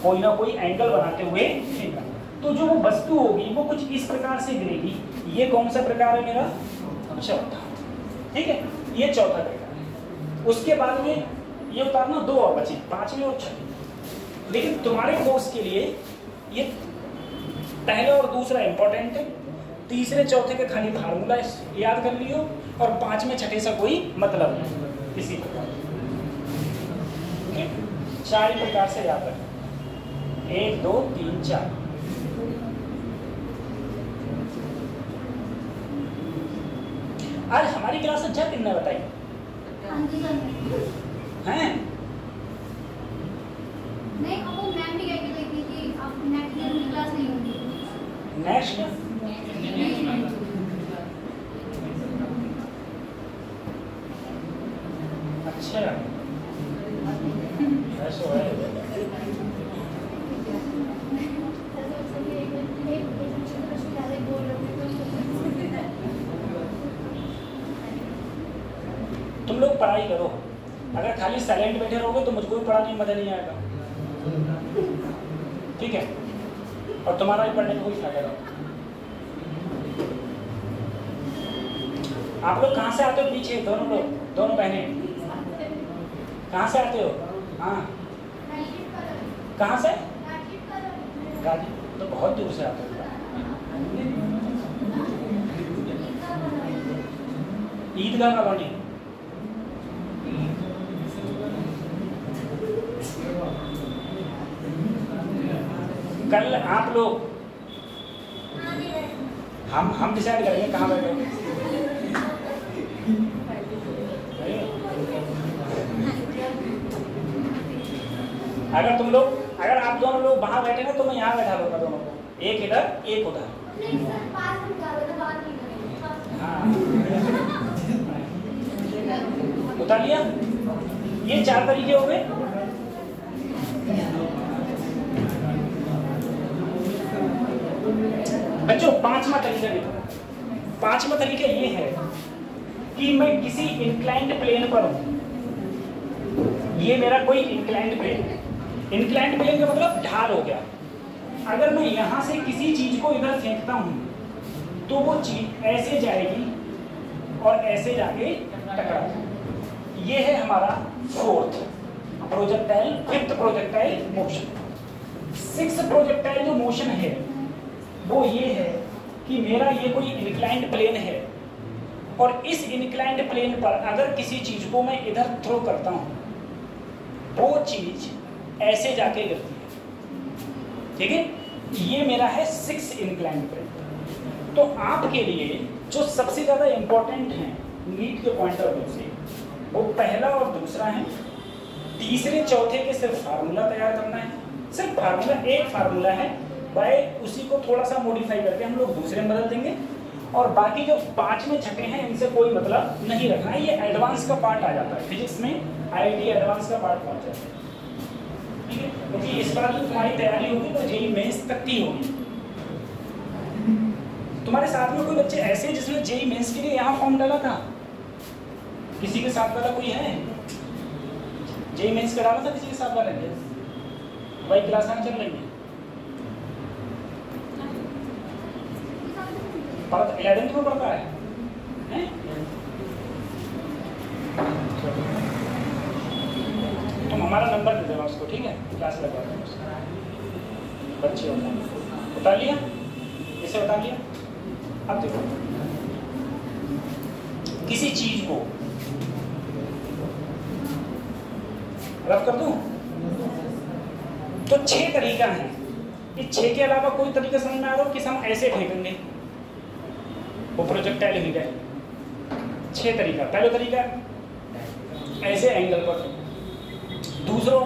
कोई ना कोई एंगल बनाते हुए फेंका, तो जो वो वस्तु होगी वो कुछ इस प्रकार से गिरेगी। ये कौन सा प्रकार है मेरा, चौथा, ठीक है। ये चौथा प्रकार है। उसके बाद में ये उतारना, दो और बचे, पांचवें और छठे। लेकिन तुम्हारे कोर्स के लिए ये पहला और दूसरा इंपॉर्टेंट है, तीसरे चौथे के खाली फार्मूला याद कर लियो, और पांचवें छठे से कोई मतलब नहीं किसी प्रकार। चार प्रकार से याद रखना, 1 2 3 4। आज हमारी क्लास अच्छा कितने बताइए हैं? नहीं, आपको मैम भी कह के गई थी कि आप नेक्स्ट ईयर में क्लास नहीं होगी। नेक्स्ट अच्छा, ऐसा है। तुम लोग पढ़ाई करो, अगर खाली साइलेंट बैठे रहोगे तो मुझको भी पढ़ाने में मजा नहीं आएगा, ठीक है, और तुम्हारा भी पढ़ने में कोई फायदा नहीं। आप लोग कहाँ से आते हो, पीछे दोनों लोग, दोनों बहनें कहाँ से आते हो? हाँ, कहाँ से? गाजी, तो बहुत दूर से आते हो। ईदगाह कॉलोनी। कल आप लोग, हम डिसाइड करेंगे कहाँ बैठे। अगर तुम लोग, अगर आप दोनों लोग वहां बैठे ना तो मैं यहाँ बैठा लूंगा दोनों को, एक इधर एक उधर। नहीं सर, पास में जा रहा था, बात नहीं करेंगे। हाँ उतार लिया। ये 4 तरीके हो गए। बच्चों 5वां तरीका देखो। 5वां तरीका ये है कि मैं किसी इंक्लाइंड प्लेन पर हूं। ये मेरा कोई इंक्लाइंड प्लेन, इंक्लाइंड प्लेन का मतलब ढाल हो गया। अगर मैं यहां से किसी चीज को इधर फेंकता हूं तो वो चीज ऐसे जाएगी और ऐसे जाके टकराएगी। ये है हमारा 4th projectile, 5th projectile motion. 6th projectile जो मोशन है वो ये है कि मेरा ये कोई इंक्लाइंड प्लेन है और इस इंक्लाइंड प्लेन पर अगर किसी चीज को मैं इधर थ्रो करता हूं वो चीज ऐसे जाके गिरती है। ठीक है, ये मेरा है 6th इंक्लाइंड प्लेन। तो आपके लिए जो सबसे ज्यादा इंपॉर्टेंट है नीट के पॉइंट ऑफ व्यू से वो पहला और दूसरा है। तीसरे चौथे के सिर्फ फार्मूला तैयार करना है, सिर्फ फार्मूला, एक फार्मूला है, बाय उसी को थोड़ा सा मॉडिफाई करके हम लोग दूसरे में बदल देंगे। और बाकी जो 5वें छठे हैं इनसे कोई मतलब नहीं रखना है, ये एडवांस का पार्ट आ जाता है फिजिक्स में, आईआईटी एडवांस का पार्ट पहुंच जाता है। ठीक है, क्योंकि इस बार जो तुम्हारी तैयारी होगी तो जेईई मेंस तक की होगी। तुम्हारे साथ में कोई बच्चे ऐसे जिसने जेईई मेंस के लिए यहाँ फॉर्म डाला था? किसी के साथ वाला कोई है? जेईई मेंस का डाला था किसी के साथ वाले ने? भाई क्लास में चल रही है। 11th में पढ़ता है, हैं? तुम हमारा नंबर दे देना उसको, ठीक है? क्लास लगवा देना उसको। बच्चे बता लिया, इसे बता लिया। अब देखो, किसी चीज को रफ कर दूं तो 6 तरीका है। इस 6 के अलावा कोई तरीका समझ में आ रहा हो कि हम ऐसे फेंकेंगे वो प्रोजेक्टाइल हिल गए? 6 तरीका। पहला तरीका ऐसे एंगल पर, दूसरों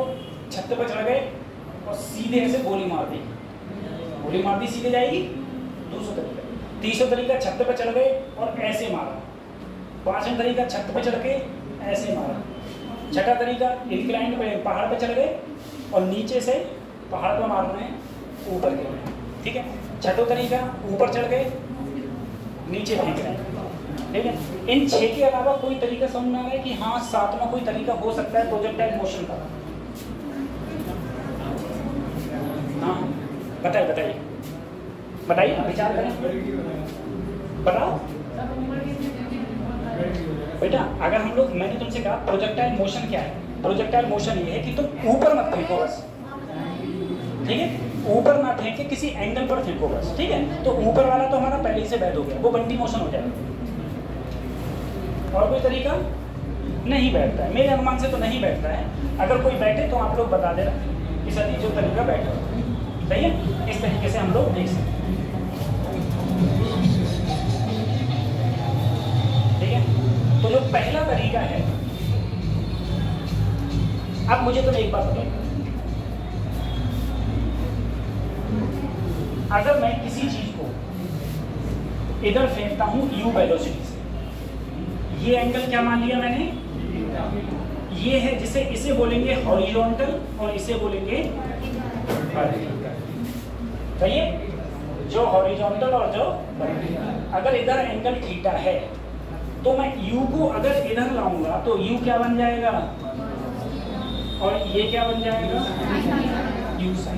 छत पर चढ़ गए और सीधे ऐसे गोली मार दी, गोली मार दी सीधे जाएगी, दूसरा तरीका। तीसरा तरीका छत पर चढ़ गए और ऐसे मारा। 5वां तरीका छत पर चढ़ के ऐसे मारा। छठा तरीका इंक्लाइंड पे, पहाड़ पे चढ़ गए और नीचे से पहाड़ पर मार रहे हैं, ऊपर गिर रहे हैं। ठीक है, छठा तरीका ऊपर चढ़ गए, नीचे फेंक रहे हैं। ठीक है, इन 6 के अलावा कोई तरीका समझ में आ रहा है कि हाँ 7वां कोई तरीका हो सकता है प्रोजेक्टाइल मोशन का? हाँ बताइए बताइए बताइए, विचार करें, बताओ बेटा। अगर हम लोग, मैंने तुमसे कहा प्रोजेक्टाइल मोशन क्या है? प्रोजेक्टाइल मोशन ये है कि तुम ऊपर मत फेंको बस, ठीक है? ऊपर ना फेंके, किसी एंगल पर फेंको बस, ठीक है? तो ऊपर वाला तो हमारा पहले ही से बैठ हो गया, वो बंटी मोशन हो जाएगा। और कोई तरीका नहीं बैठता है, मेरे अनुमान से तो नहीं बैठता है। अगर कोई बैठे तो आप लोग बता देना कि सर जो तरीका बैठा, सही है? इस तरीके से हम लोग देख सकते हैं। ठीक है, तो जो पहला तरीका है, अब मुझे तुम एक बात बताओ, अगर मैं किसी चीज को इधर फेंकता हूं u वेलोसिटी से, ये एंगल क्या मान लिया मैंने? ये है, जिसे इसे बोलेंगे हॉरिजॉन्टल और इसे बोलेंगे वर्टिकल। सही है? जो हॉरिजॉन्टल और जो वर्टिकल। अगर इधर एंगल थीटा है तो मैं u को अगर इधर लाऊंगा तो u क्या बन जाएगा और ये क्या बन जाएगा? u sin।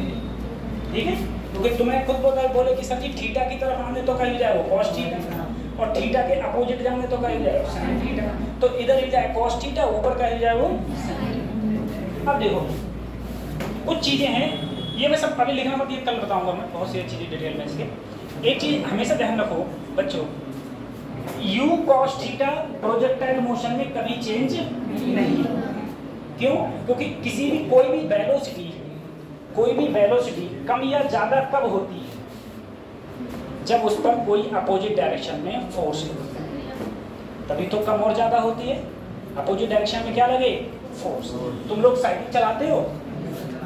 ठीक है, क्योंकि तुम्हें खुद बोले कि सर जी थीटा की तरफ आने तो कहीं जाए वो cos थीटा, और थीटा के अपोजिट जाने तो कहीं जाए sin थीटा। तो इधर ही जाए cos थीटा, ऊपर कहीं जाए वो sin। अब देखो कुछ चीजें हैं, ये मैं सब अभी लिखना मत, ये कल बताऊंगा मैं, बहुत सी चीजें डिटेल में इसके। एक चीज हमेशा ध्यान रखो बच्चों, u cos theta projectile motion में कभी चेंज नहीं। क्यों? क्योंकि किसी भी कोई भी वेलोसिटी कम या ज्यादा कब होती है? जब उस पर कोई अपोजिट डायरेक्शन में फोर्स लगता है, तभी तो कम और ज्यादा होती है। अपोजिट डायरेक्शन में क्या लगे? फोर्स। तुम लोग साइकिल चलाते हो,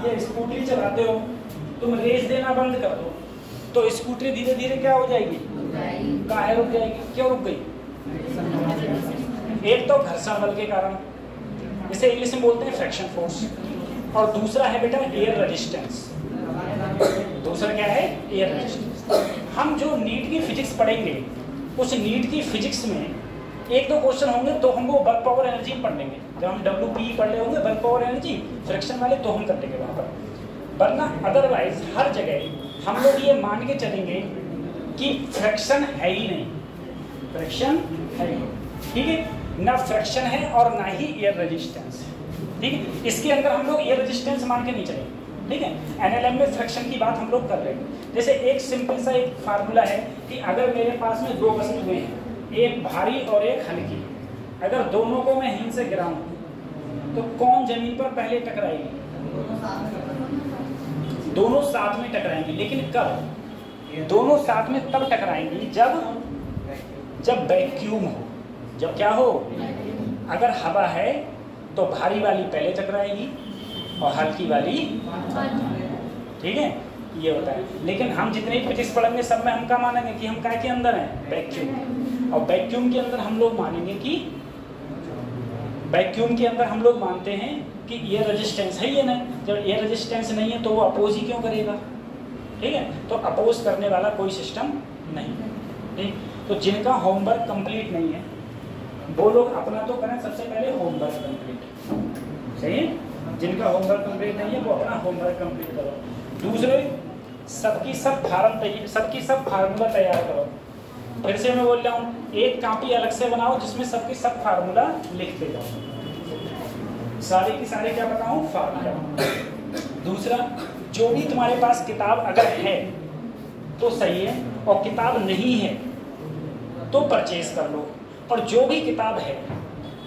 ये स्कूटरी चलाते हो, तुम रेस देना बंद कर दो तो स्कूटरी धीरे धीरे क्या हो जाएगी, काहे रुक जाएगी, क्यों रुक गई? एक तो घर्षण बल के कारण, इसे इंग्लिश में बोलते हैं फ्रिक्शन फोर्स, और दूसरा है बेटा एयर रेजिस्टेंस। दूसरा क्या है? Air resistance. हम जो नीट की फिजिक्स पढ़ेंगे उस नीट की फिजिक्स में एक दो क्वेश्चन होंगे तो हम वो वर्क पावर एनर्जी पढ़ लेंगे। जब हम WP पढ़ रहे होंगे वर्क पावर एनर्जी फ्रिक्शन वाले, तो हम कर लेंगे वहाँ पर, वरना अदरवाइज हर जगह हम लोग ये मान के चलेंगे कि फ्रिक्शन है ही नहीं, फ्रिक्शन है ही नहीं, ठीक है ना, फ्रिक्शन है और ना ही एयर रेजिस्टेंस है, ठीक है। इसके अंदर हम लोग एयर रेजिस्टेंस मान के नहीं चलेंगे, ठीक है। NLM में फ्रिक्शन की बात हम लोग कर रहे हैं। जैसे एक सिंपल सा एक फार्मूला है कि अगर मेरे पास में दो वस्तुएं हैं, एक भारी और एक हल्की, अगर दोनों को मैं हिंद से गिराऊं तो कौन जमीन पर पहले टकराएगी? दोनों साथ में टकराएंगी, लेकिन कब? दोनों साथ में तब टकराएंगी जब वैक्यूम हो, जब क्या हो? अगर हवा है तो भारी वाली पहले टकराएगी और हल्की वाली, ठीक है, ये होता है। लेकिन हम जितने भी फिजिक्स पढ़ेंगे सब में हम क्या मानेंगे कि हम क्या के अंदर हैं? वैक्यूम। और वैक्यूम के अंदर हम लोग मानेंगे कि वैक्यूम के अंदर हम लोग मानते हैं कि एयर रेजिस्टेंस है ये नहीं। जब एयर रेजिस्टेंस नहीं है तो वो अपोज ही क्यों करेगा, ठीक है। तो अपोज करने वाला कोई सिस्टम नहीं, ठीक। तो जिनका होमवर्क कंप्लीट नहीं है वो लोग अपना तो करें सबसे पहले होमवर्क कंप्लीट, सही है। जिनका होमवर्क कंप्लीट नहीं है वो अपना होमवर्क कंप्लीट करो। दूसरे सबकी सब फार्मूला तैयार करो। फिर से मैं बोल रहा हूँ, एक कॉपी अलग से बनाओ जिसमें सबकी सब फार्मूला लिखते जाओ, सारे की सारे क्या बताऊँ? फार्मूला। दूसरा, जो भी तुम्हारे पास किताब अगर है तो सही है, और किताब नहीं है तो परचेज कर लो, और जो भी किताब है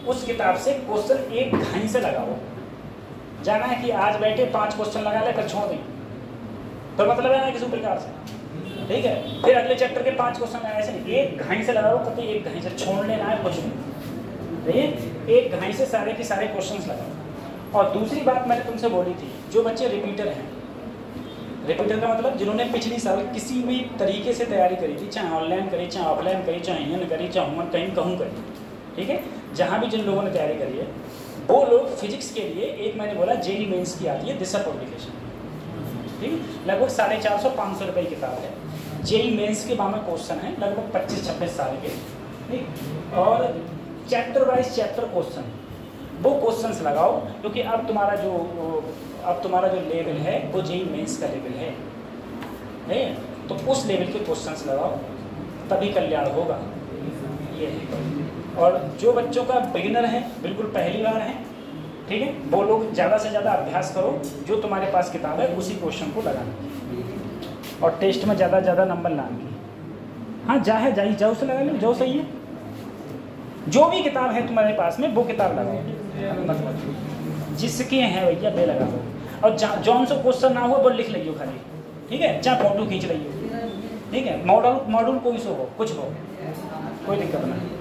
उस किताब से क्वेश्चन एक ढंग से लगाओ। जाना है कि आज बैठे 5 क्वेश्चन लगा ले फिर छोड़ दें, तो मतलब है ना किसी प्रकार से, ठीक है। फिर अगले चैप्टर के 5 क्वेश्चन लगाए, ऐसे नहीं, एक घाई से लगाओ, कभी एक घाई से छोड़ लेना है कुछ नहीं, एक घाई से सारे के सारे क्वेश्चंस लगाओ। और दूसरी बात मैंने तुमसे बोली थी, जो बच्चे रिपीटर हैं, रिपीटर का मतलब जिन्होंने पिछली साल किसी भी तरीके से तैयारी करी थी, चाहे ऑनलाइन करी, चाहे ऑफलाइन करी, चाहे इंडियन करी, चाहे हुमन कहीं कहूँ करी, ठीक है, जहाँ भी जिन लोगों ने तैयारी करी है वो लोग फिजिक्स के लिए, एक मैंने बोला जेई मेंस की आती है दिशा पब्लिकेशन, ठीक है, लगभग 450-500 रुपये की किताब है। जेई मेंस के बारे में क्वेश्चन है लगभग 25-26 साल के, ठीक, और चैप्टर वाइज चैप्टर क्वेश्चन, वो क्वेश्चंस लगाओ, क्योंकि अब तुम्हारा जो लेवल है वो जेई मेंस का लेवल है, तो उस लेवल के क्वेश्चंस लगाओ, तभी कल्याण होगा, ये है। और जो बच्चों का बिगिनर है, बिल्कुल पहली बार है, ठीक है, वो लोग ज़्यादा से ज़्यादा अभ्यास करो, जो तुम्हारे पास किताब है उसी क्वेश्चन को लगाना, और टेस्ट में ज़्यादा नंबर लाएंगे। हाँ, जाओ से लगा लो, जो सही है, जो भी किताब है तुम्हारे पास में वो किताब लगाओ, मतलब जिसके हैं भैया वे लगा दो, और जौन सा क्वेश्चन ना हो वो लिख लियो खाली, ठीक है, चाहे फोटो खींच लियो, ठीक है, मॉडल कोई सो हो, कुछ हो, कोई दिक्कत नहीं।